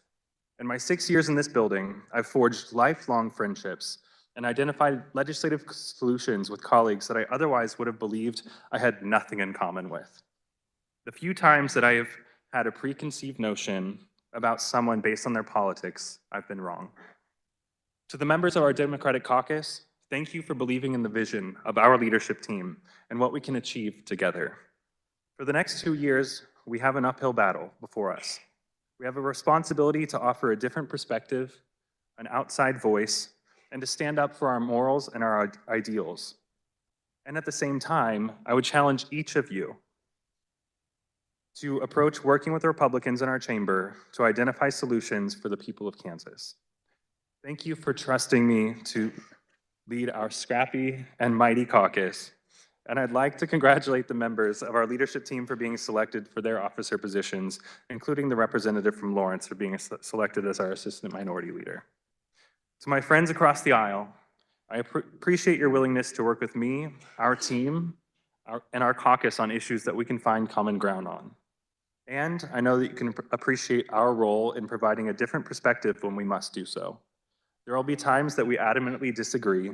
In my 6 years in this building, I've forged lifelong friendships and identified legislative solutions with colleagues that I otherwise would have believed I had nothing in common with. The few times that I have had a preconceived notion about someone based on their politics, I've been wrong. To the members of our Democratic caucus, Thank you for believing in the vision of our leadership team and what we can achieve together. For the next 2 years, we have an uphill battle before us. We have a responsibility to offer a different perspective, an outside voice, and to stand up for our morals and our ideals. And at the same time, I would challenge each of you to approach working with the Republicans in our chamber to identify solutions for the people of Kansas. Thank you for trusting me to lead our scrappy and mighty caucus. And I'd like to congratulate the members of our leadership team for being selected for their officer positions, including the representative from Lawrence for being selected as our assistant minority leader. To my friends across the aisle, I appreciate your willingness to work with me, our team, and our caucus on issues that we can find common ground on. And I know that you can appreciate our role in providing a different perspective when we must do so. There will be times that we adamantly disagree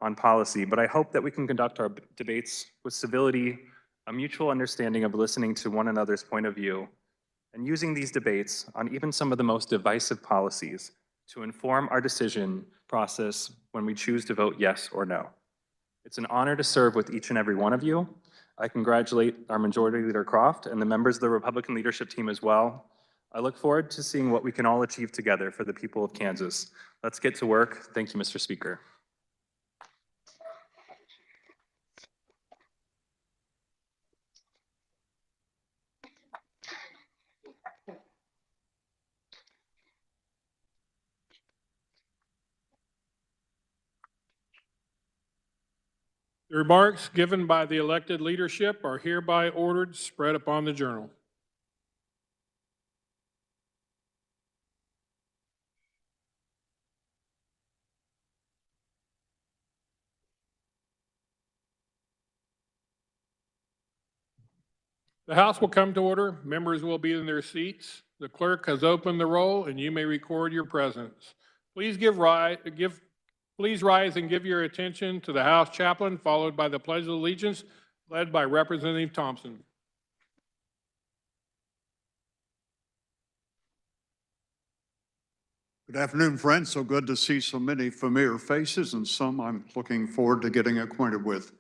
on policy, but I hope that we can conduct our debates with civility, a mutual understanding of listening to one another's point of view, and using these debates on even some of the most divisive policies to inform our decision process when we choose to vote yes or no. It's an honor to serve with each and every one of you. I congratulate our Majority Leader Croft and the members of the Republican leadership team as well. I look forward to seeing what we can all achieve together for the people of Kansas. Let's get to work. Thank you, Mr. Speaker. The remarks given by the elected leadership are hereby ordered spread upon the journal. The House will come to order. Members will be in their seats. The clerk has opened the roll, and you may record your presence. Please rise and give your attention to the House chaplain, followed by the Pledge of Allegiance, led by Representative Thompson. Good afternoon, friends. So good to see so many familiar faces and some I'm looking forward to getting acquainted with.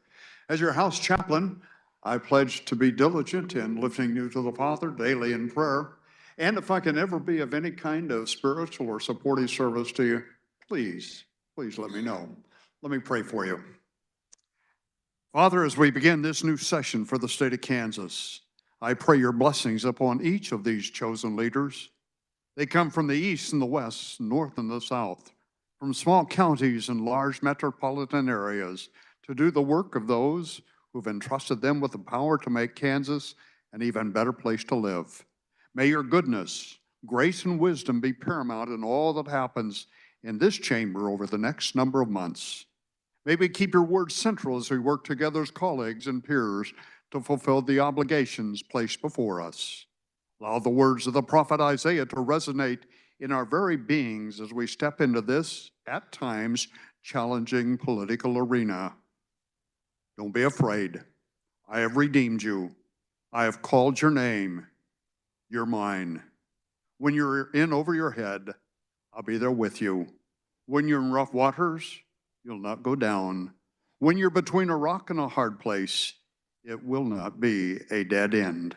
As your House chaplain, I pledge to be diligent in lifting you to the Father daily in prayer. And if I can ever be of any kind of spiritual or supportive service to you, please let me know. Let me pray for you. Father, as we begin this new session for the state of Kansas, I pray your blessings upon each of these chosen leaders. They come from the east and the west, north and the south, from small counties and large metropolitan areas to do the work of those who've entrusted them with the power to make Kansas an even better place to live. May your goodness, grace, and wisdom be paramount in all that happens in this chamber over the next number of months. May we keep your word central as we work together as colleagues and peers to fulfill the obligations placed before us. Allow the words of the prophet Isaiah to resonate in our very beings as we step into this, at times, challenging political arena. Don't be afraid. I have redeemed you. I have called your name. You're mine. When you're in over your head, I'll be there with you. When you're in rough waters, you'll not go down. When you're between a rock and a hard place, it will not be a dead end.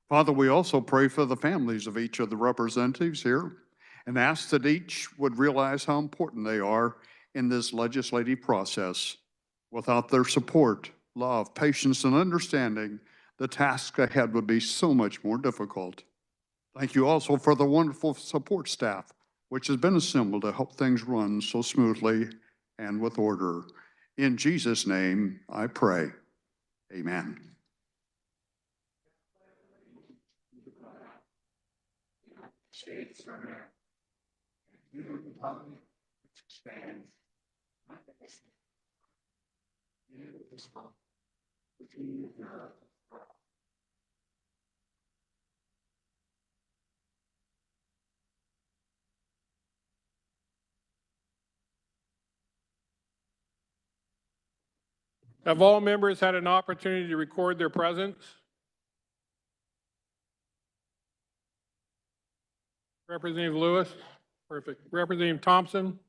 Father, we also pray for the families of each of the representatives here and ask that each would realize how important they are in this legislative process. Without their support, love, patience, and understanding, the task ahead would be so much more difficult. Thank you also for the wonderful support staff, which has been assembled to help things run so smoothly and with order. In Jesus' name, I pray. Amen. Have all members had an opportunity to record their presence? Representative Lewis? Perfect. Representative Thompson?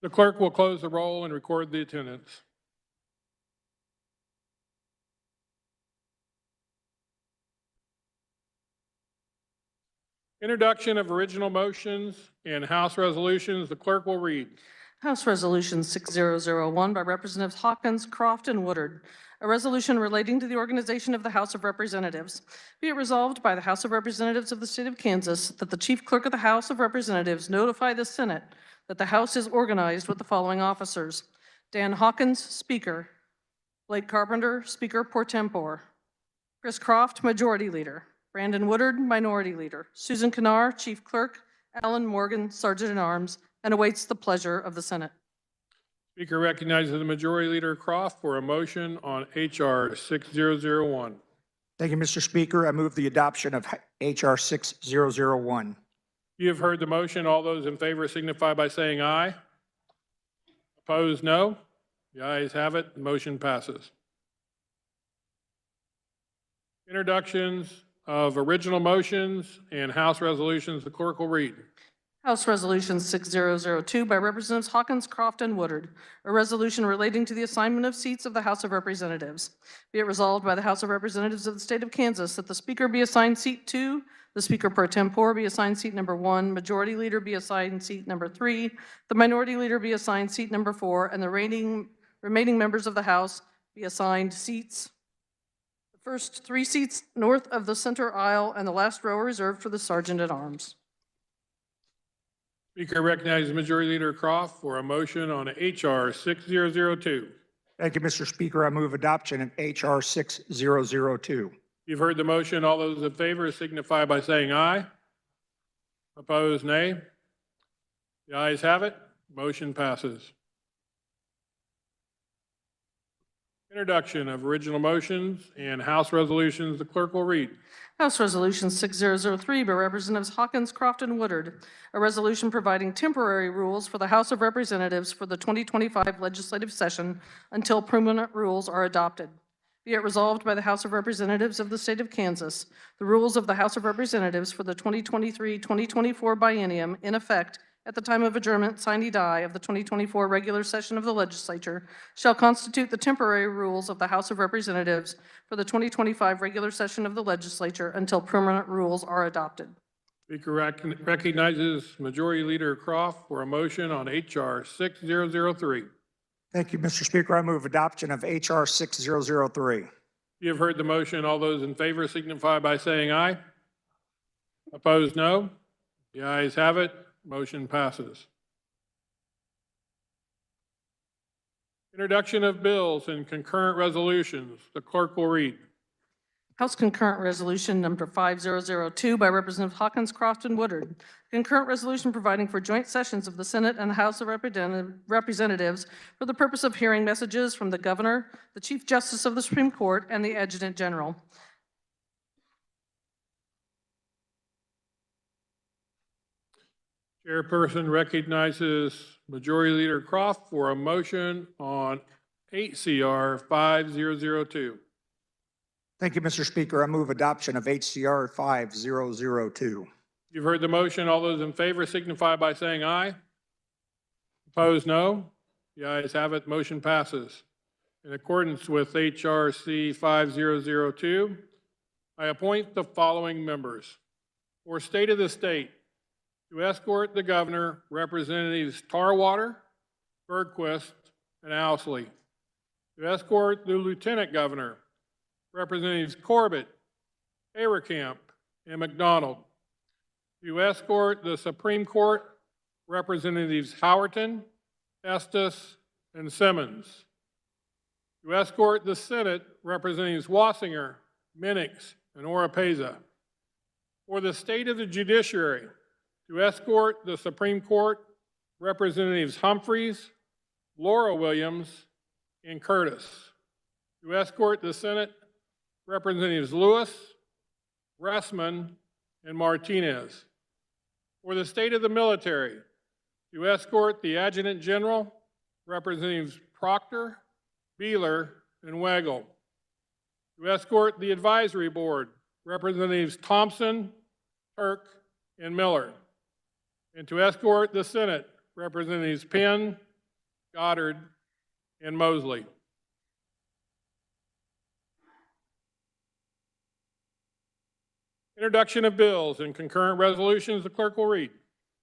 The clerk will close the roll and record the attendance. Introduction of original motions and House resolutions. The clerk will read. House Resolution 6001 by Representatives Hawkins, Croft, and Woodard, a resolution relating to the organization of the House of Representatives. Be it resolved by the House of Representatives of the State of Kansas that the Chief Clerk of the House of Representatives notify the Senate that the House is organized with the following officers: Dan Hawkins, Speaker; Blake Carpenter, Speaker pro tempore; Chris Croft, Majority Leader; Brandon Woodard, Minority Leader; Susan Kinar, Chief Clerk; Alan Morgan, Sergeant-at-Arms, and awaits the pleasure of the Senate. Speaker recognizes the Majority Leader Croft for a motion on H.R. 6001. Thank you, Mr. Speaker. I move the adoption of H.R. 6001. You have heard the motion. All those in favor signify by saying aye. Opposed, no. The ayes have it. The motion passes. Introductions of original motions and House resolutions. The clerk will read. House Resolution 6002 by Representatives Hawkins, Croft, and Woodard, a resolution relating to the assignment of seats of the House of Representatives. Be it resolved by the House of Representatives of the State of Kansas that the Speaker be assigned seat 2, the Speaker pro tempore be assigned seat number 1, Majority Leader be assigned seat number 3, the Minority Leader be assigned seat number 4, and the remaining members of the House be assigned seats. The first 3 seats north of the center aisle and the last row are reserved for the Sergeant-at-Arms. Speaker recognizes Majority Leader Croft for a motion on H.R. 6002. Thank you, Mr. Speaker. I move adoption of H.R. 6002. You've heard the motion. All those in favor signify by saying aye. Opposed, nay. The ayes have it. Motion passes. Introduction of original motions and House resolutions. The clerk will read. House Resolution 6003 by Representatives Hawkins, Croft, and Woodard, a resolution providing temporary rules for the House of Representatives for the 2025 legislative session until permanent rules are adopted. Be it resolved by the House of Representatives of the State of Kansas, the rules of the House of Representatives for the 2023-2024 biennium in effect at the time of adjournment sine die of the 2024 regular session of the Legislature shall constitute the temporary rules of the House of Representatives for the 2025 regular session of the Legislature until permanent rules are adopted. Speaker recognizes Majority Leader Croft for a motion on H.R. 6003. Thank you, Mr. Speaker. I move adoption of H.R. 6003. You have heard the motion. All those in favor signify by saying aye. Opposed, no. The ayes have it. Motion passes. Introduction of bills and concurrent resolutions. The clerk will read. House Concurrent Resolution number 5002 by Representatives Hawkins, Croft, and Woodard. Concurrent resolution providing for joint sessions of the Senate and the House of Representatives for the purpose of hearing messages from the Governor, the Chief Justice of the Supreme Court, and the Adjutant General. Chairperson recognizes Majority Leader Croft for a motion on HCR 5002. Thank you, Mr. Speaker. I move adoption of HCR 5002. You've heard the motion. All those in favor signify by saying aye. Opposed, no. The ayes have it. Motion passes. In accordance with HRC 5002, I appoint the following members. For State of the State, to escort the Governor, Representatives Tarwater, Bergquist, and Owsley. To escort the Lieutenant Governor, Representatives Corbett, Haverkamp, and McDonald. To escort the Supreme Court, Representatives Howerton, Estes, and Simmons. To escort the Senate, Representatives Wassinger, Minix, and Oropeza. For the State of the Judiciary, to escort the Supreme Court, Representatives Humphreys, Laura Williams, and Curtis. To escort the Senate, Representatives Lewis, Ressman, and Martinez. For the State of the Military, to escort the Adjutant General, Representatives Proctor, Beeler, and Weigel. To escort the Advisory Board, Representatives Thompson, Turk, and Miller. And to escort the Senate, Representatives Penn, Goddard, and Mosley. Introduction of bills and concurrent resolutions, the clerk will read.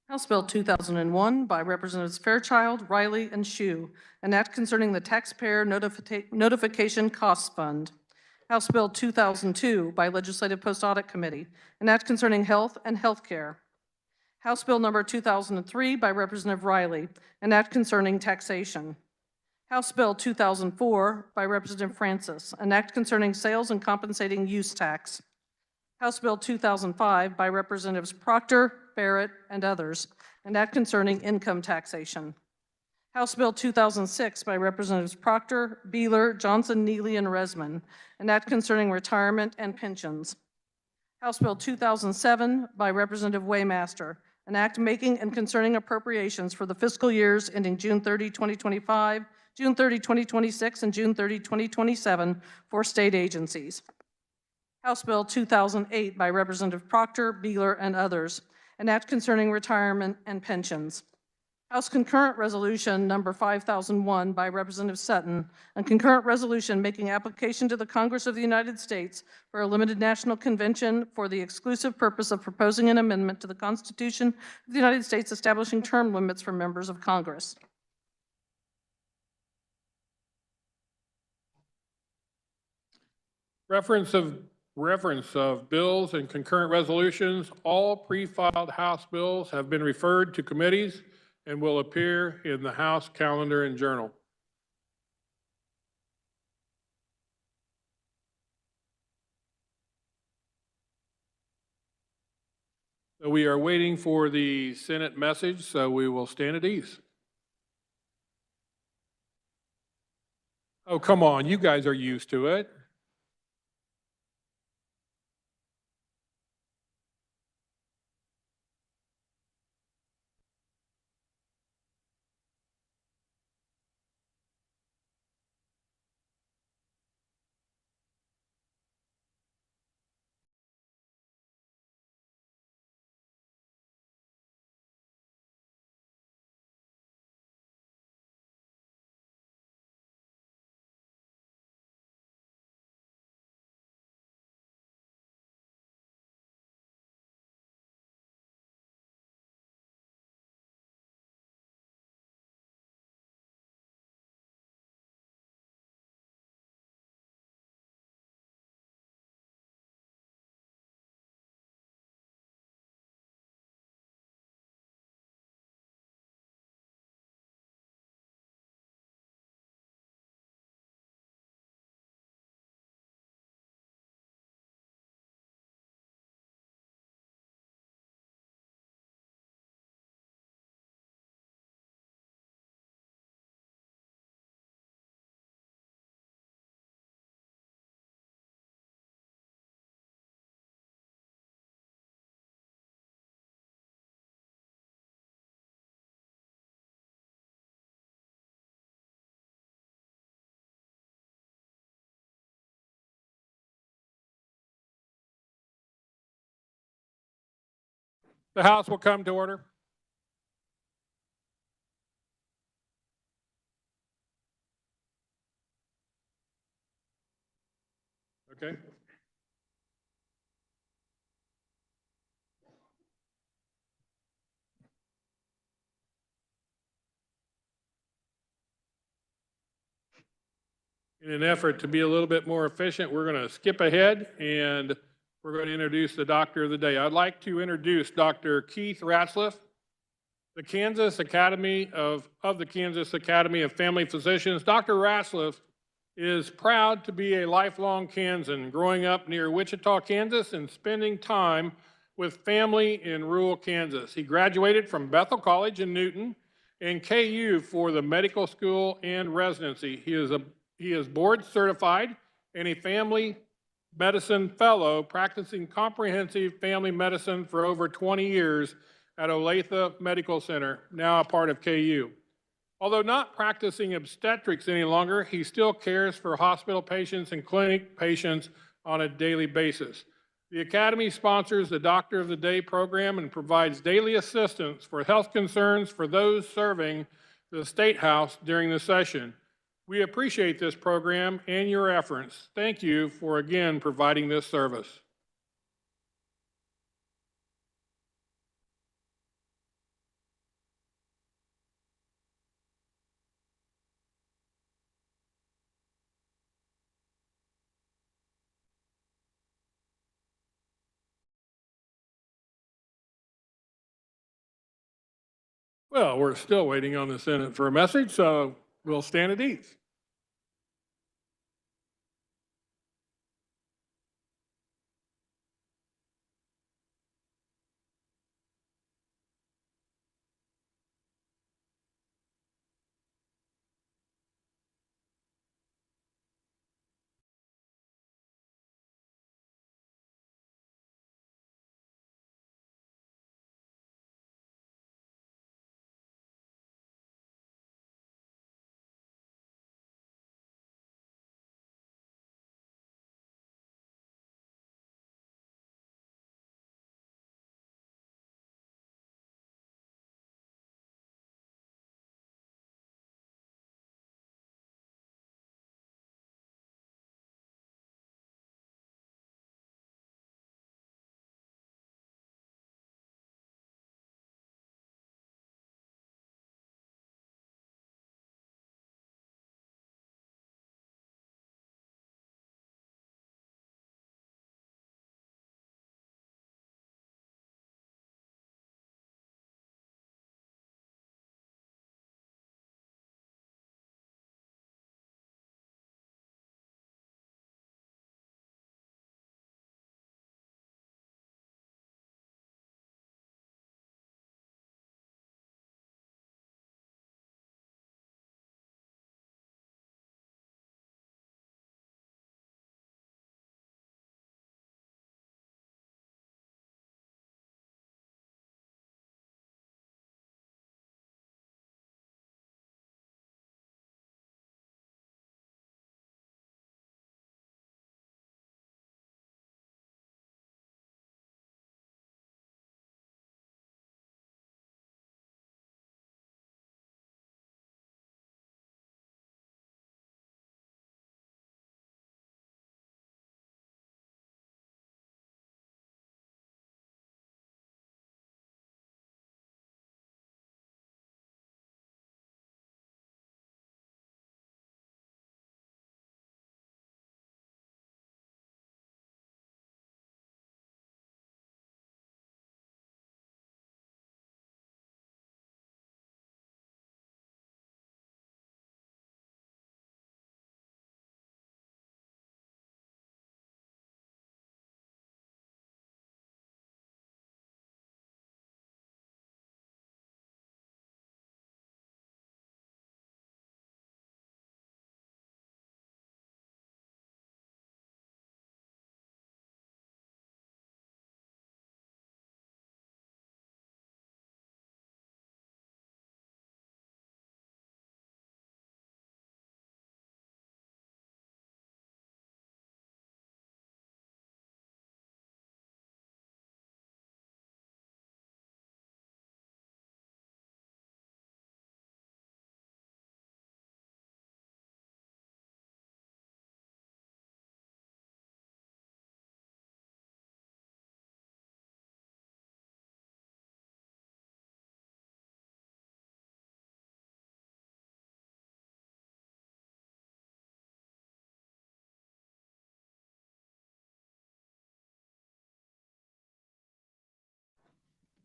House Bill 2001 by Representatives Fairchild, Riley, and Shu, an act concerning the Taxpayer Notification Costs Fund. House Bill 2002 by Legislative Post Audit Committee, an act concerning health and health care. House Bill number 2003 by Representative Riley, an act concerning taxation. House Bill 2004 by Representative Francis, an act concerning sales and compensating use tax. House Bill 2005 by Representatives Proctor, Barrett, and others, an act concerning income taxation. House Bill 2006 by Representatives Proctor, Beeler, Johnson, Neely, and Resman, an act concerning retirement and pensions. House Bill 2007 by Representative Waymaster, an act making and concerning appropriations for the fiscal years ending June 30, 2025, June 30, 2026, and June 30, 2027 for state agencies. House Bill 2008 by Representative Proctor, Beeler, and others, an act concerning retirement and pensions. House Concurrent Resolution number 5001 by Representative Sutton, a concurrent resolution making application to the Congress of the United States for a limited national convention for the exclusive purpose of proposing an amendment to the Constitution of the United States establishing term limits for members of Congress. Reference of bills and concurrent resolutions. All pre-filed House bills have been referred to committees and will appear in the House calendar and journal. So we are waiting for the Senate message, so we will stand at ease. Oh, come on, you guys are used to it. The House will come to order. Okay. In an effort to be a little bit more efficient, we're going to skip ahead and we're going to introduce the doctor of the day. I'd like to introduce Dr. Keith Ratzliff, the Kansas Academy of the Kansas Academy of Family Physicians. Dr. Ratzliff is proud to be a lifelong Kansan, growing up near Wichita, Kansas, and spending time with family in rural Kansas. He graduated from Bethel College in Newton and KU for the medical school and residency. He is board certified and a family medicine fellow practicing comprehensive family medicine for over 20 years at Olathe Medical Center, now a part of KU. Although not practicing obstetrics any longer, he still cares for hospital patients and clinic patients on a daily basis. The Academy sponsors the Doctor of the Day program and provides daily assistance for health concerns for those serving to the State House during the session. We appreciate this program and your efforts. Thank you for again providing this service. Well, we're still waiting on the Senate for a message, so we'll stand at ease.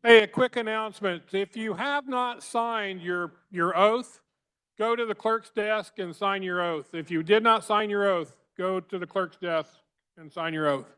Hey, a quick announcement. If you have not signed your oath, go to the clerk's desk and sign your oath. If you did not sign your oath, go to the clerk's desk and sign your oath.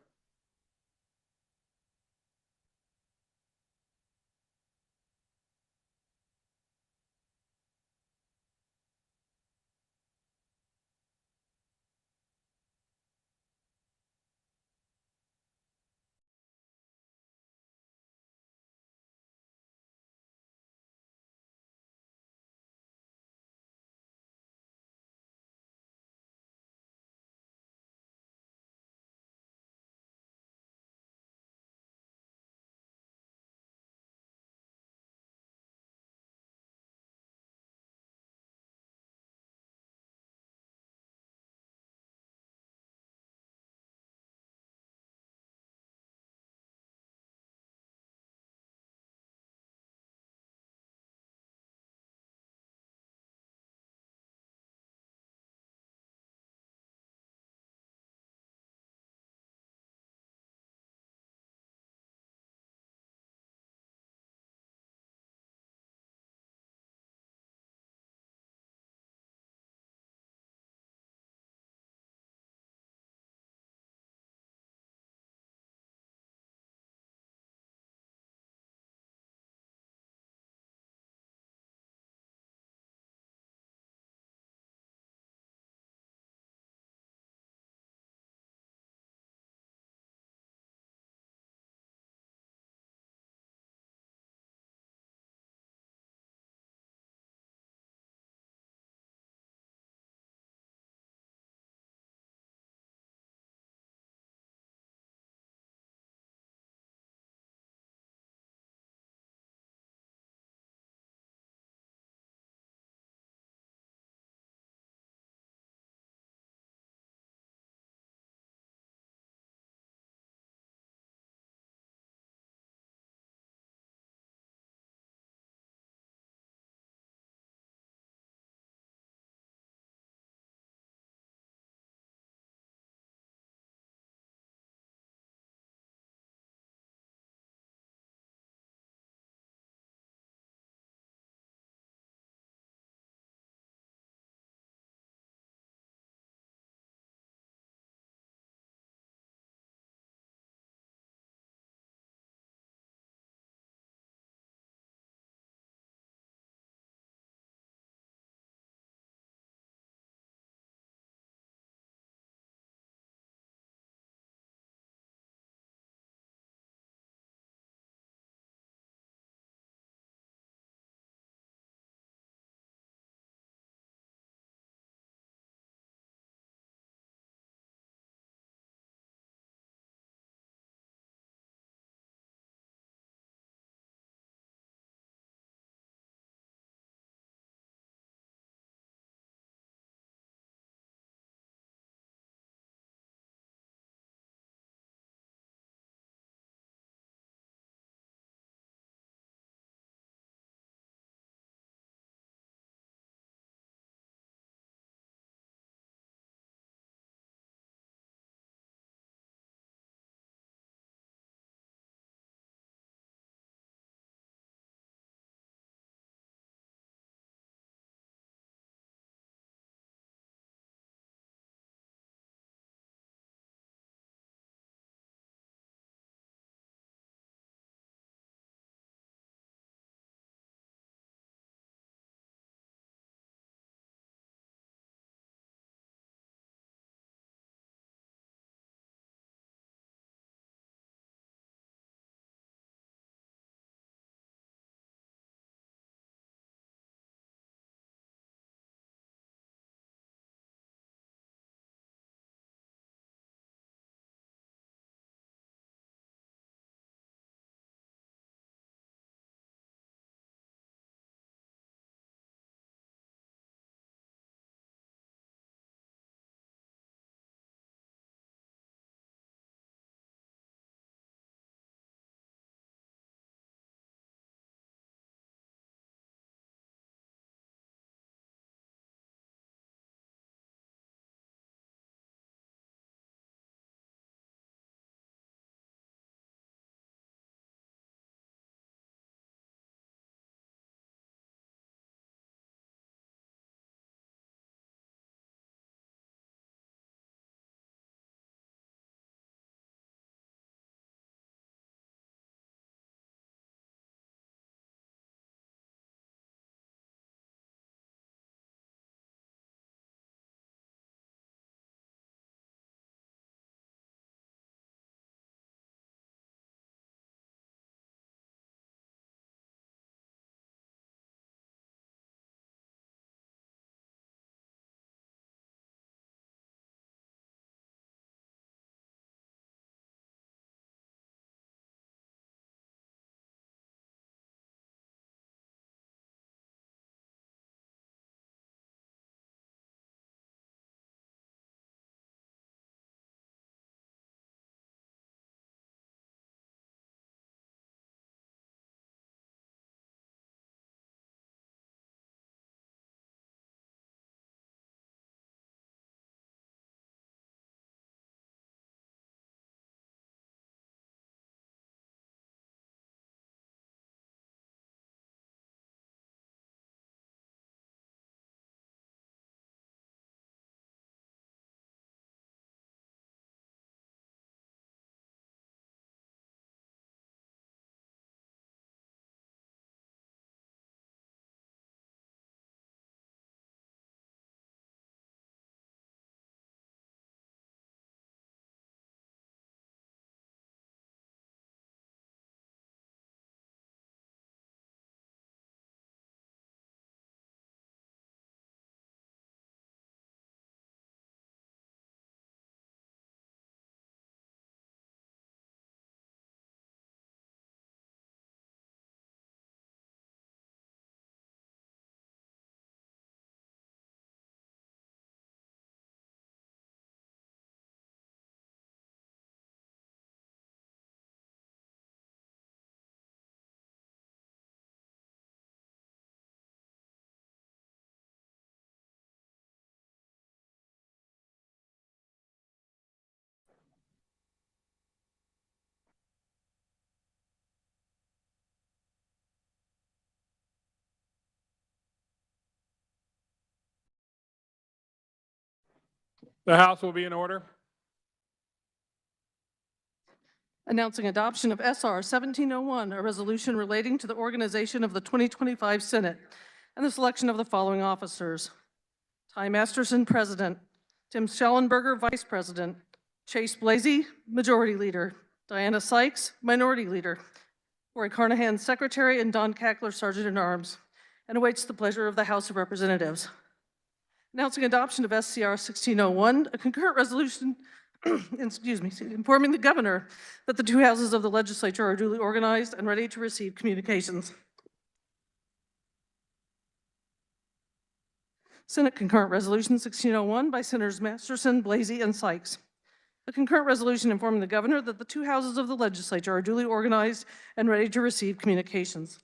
The House will be in order. Announcing adoption of SR 1701, a resolution relating to the organization of the 2025 Senate and the selection of the following officers. Ty Masterson, President. Tim Schellenberger, Vice President. Chase Blasey, Majority Leader. Diana Sykes, Minority Leader. Corey Carnahan, Secretary, and Don Cackler, Sergeant-at-Arms, and awaits the pleasure of the House of Representatives. Announcing adoption of SCR 1601, a concurrent resolution informing the governor that the two houses of the legislature are duly organized and ready to receive communications. Senate Concurrent Resolution 1601 by Senators Masterson, Blasey, and Sykes. A concurrent resolution informing the governor that the two houses of the legislature are duly organized and ready to receive communications.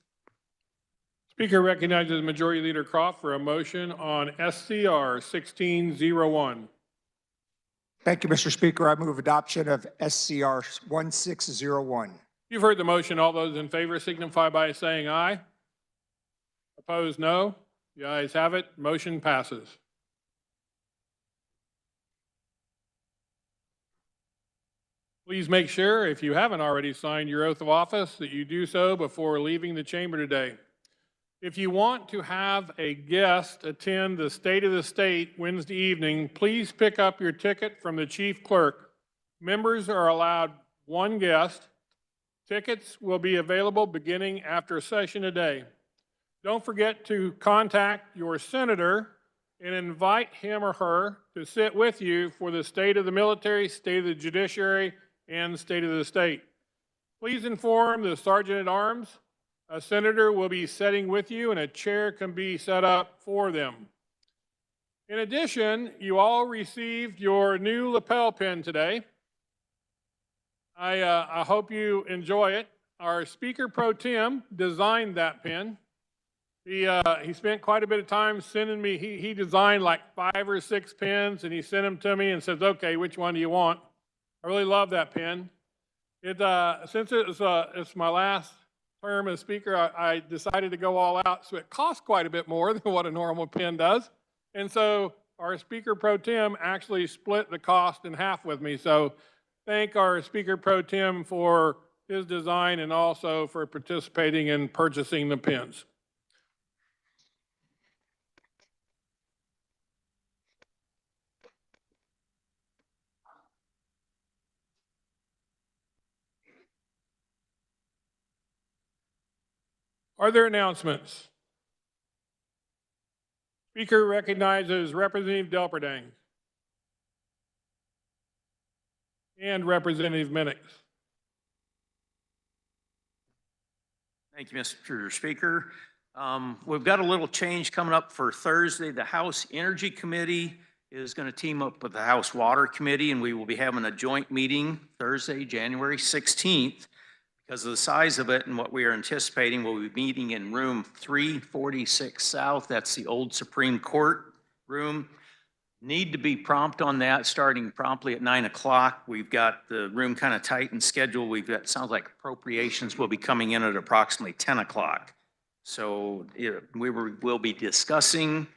Speaker recognizes Majority Leader Croft for a motion on SCR 1601. Thank you, Mr. Speaker. I move adoption of SCR 1601. You've heard the motion. All those in favor signify by saying aye. Opposed, no. The ayes have it. Motion passes. Please make sure, if you haven't already signed your oath of office, that you do so before leaving the chamber today. If you want to have a guest attend the State of the State Wednesday evening, please pick up your ticket from the chief clerk. Members are allowed one guest. Tickets will be available beginning after session today. Don't forget to contact your senator and invite him or her to sit with you for the State of the Military, State of the Judiciary, and State of the State. Please inform the Sergeant-at-Arms. A senator will be sitting with you and a chair can be set up for them. In addition, you all received your new lapel pin today. I hope you enjoy it. Our Speaker Pro Tem designed that pin. He spent quite a bit of time sending me, he designed like 5 or 6 pins and he sent them to me and says, okay, which one do you want? I really love that pin. Since it's my last term as Speaker, I decided to go all out, so it costs quite a bit more than what a normal pin does. And so our Speaker Pro Tem actually split the cost in half with me. So thank our Speaker Pro Tem for his design and also for participating in purchasing the pins. Are there announcements? Speaker recognizes Representative Delperdang and Representative Minix. Thank you, Mr. Speaker. We've got a little change coming up for Thursday. The House Energy Committee is going to team up with the House Water Committee, and we will be having a joint meeting Thursday, January 16th. Because of the size of it and what we are anticipating, we'll be meeting in room 346 South. That's the old Supreme Court room. Need to be prompt on that, starting promptly at 9 o'clock. We've got the room kind of tight and scheduled. We've got, sounds like appropriations will be coming in at approximately 10 o'clock. So we'll be discussing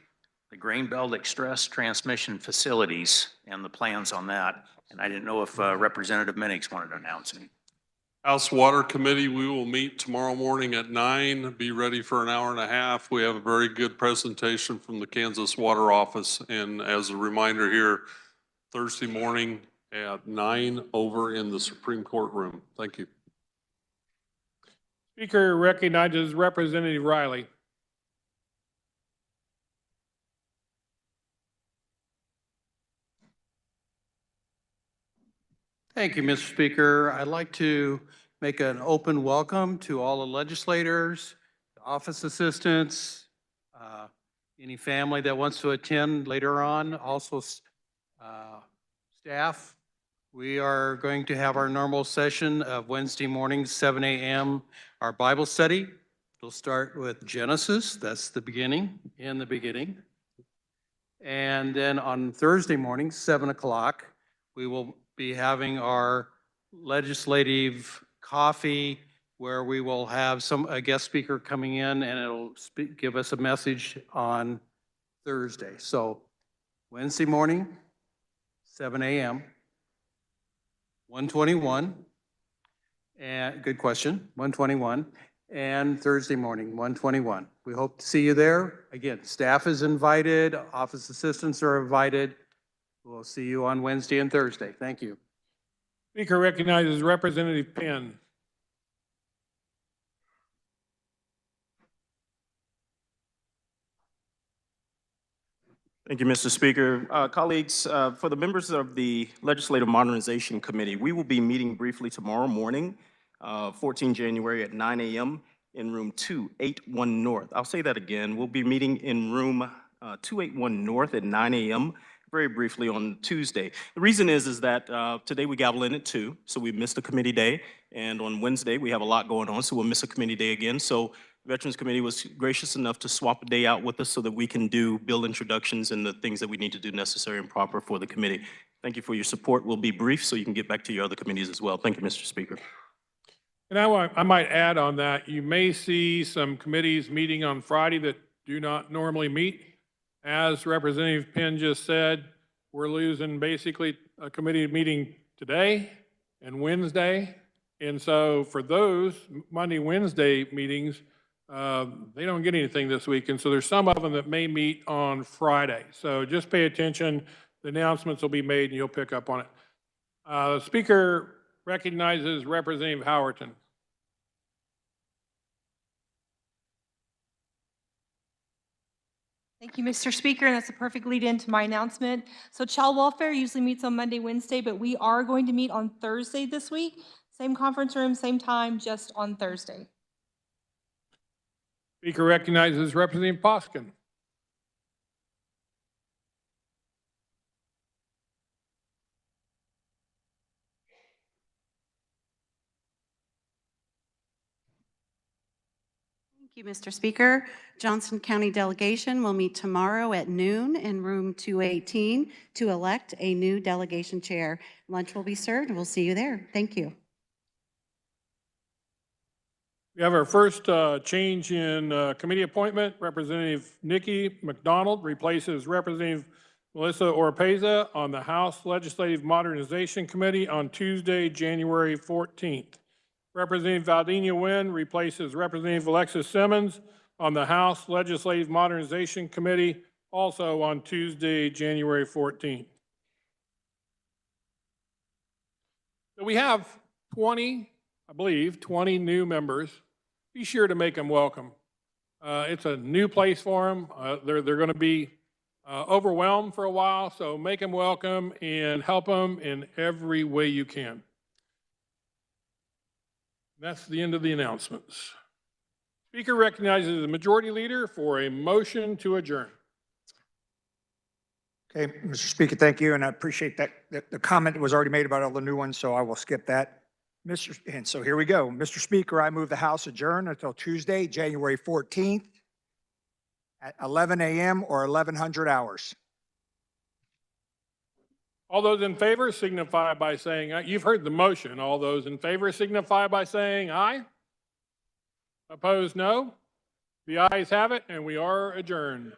the Grain Belt Express transmission facilities and the plans on that. And I didn't know if Representative Minix wanted to announce any. House Water Committee, we will meet tomorrow morning at 9. Be ready for an hour and a half. We have a very good presentation from the Kansas Water Office. And as a reminder here, Thursday morning at 9 over in the Supreme Court room. Thank you. Speaker recognizes Representative Riley. Thank you, Mr. Speaker. I'd like to make an open welcome to all the legislators, office assistants, any family that wants to attend later on, also staff. We are going to have our normal session of Wednesday morning, 7 a.m., our Bible study. We'll start with Genesis, that's the beginning, in the beginning. And then on Thursday morning, 7 o'clock, we will be having our legislative coffee where we will have a guest speaker coming in and it'll give us a message on Thursday. So Wednesday morning, 7 a.m. 121, and, good question, 121, and Thursday morning, 121. We hope to see you there. Again, staff is invited, office assistants are invited. We'll see you on Wednesday and Thursday. Thank you. Speaker recognizes Representative Penn. Thank you, Mr. Speaker. Colleagues, for the members of the Legislative Modernization Committee, we will be meeting briefly tomorrow morning, 14 January at 9 a.m. in room 281 North. I'll say that again. We'll be meeting in room 281 North at 9 a.m. very briefly on Tuesday. The reason is that today we gavel in at 2, so we missed a committee day. And on Wednesday, we have a lot going on, so we'll miss a committee day again. So Veterans Committee was gracious enough to swap a day out with us so that we can do bill introductions and the things that we need to do necessary and proper for the committee. Thank you for your support. We'll be brief so you can get back to your other committees as well. Thank you, Mr. Speaker. And I might add on that, you may see some committees meeting on Friday that do not normally meet. As Representative Penn just said, we're losing basically a committee meeting today and Wednesday. And so for those Monday, Wednesday meetings, they don't get anything this week. And so there's some of them that may meet on Friday. So just pay attention. The announcements will be made and you'll pick up on it. The Speaker recognizes Representative Howerton. Thank you, Mr. Speaker, and that's a perfect lead into my announcement. So Child Welfare usually meets on Monday, Wednesday, but we are going to meet on Thursday this week. Same conference room, same time, just on Thursday. Speaker recognizes Representative Poskin. Thank you, Mr. Speaker. Johnson County Delegation will meet tomorrow at noon in room 218 to elect a new delegation chair. Lunch will be served, and we'll see you there. Thank you. We have our first change in committee appointment. Representative Nikki McDonald replaces Representative Melissa Oropeza on the House Legislative Modernization Committee on Tuesday, January 14th. Representative Valdenia Nguyen replaces Representative Alexis Simmons on the House Legislative Modernization Committee, also on Tuesday, January 14th. So we have 20, I believe, 20 new members. Be sure to make them welcome. It's a new place for them. They're going to be overwhelmed for a while, so make them welcome and help them in every way you can. That's the end of the announcements. Speaker recognizes the Majority Leader for a motion to adjourn. Okay, Mr. Speaker, thank you, and I appreciate that. The comment was already made about all the new ones, so I will skip that. And so here we go. Mr. Speaker, I move the House adjourn until Tuesday, January 14th at 11 a.m. or 1100 hours. All those in favor signify by saying aye. You've heard the motion. All those in favor signify by saying aye. Opposed, no. The ayes have it, and we are adjourned.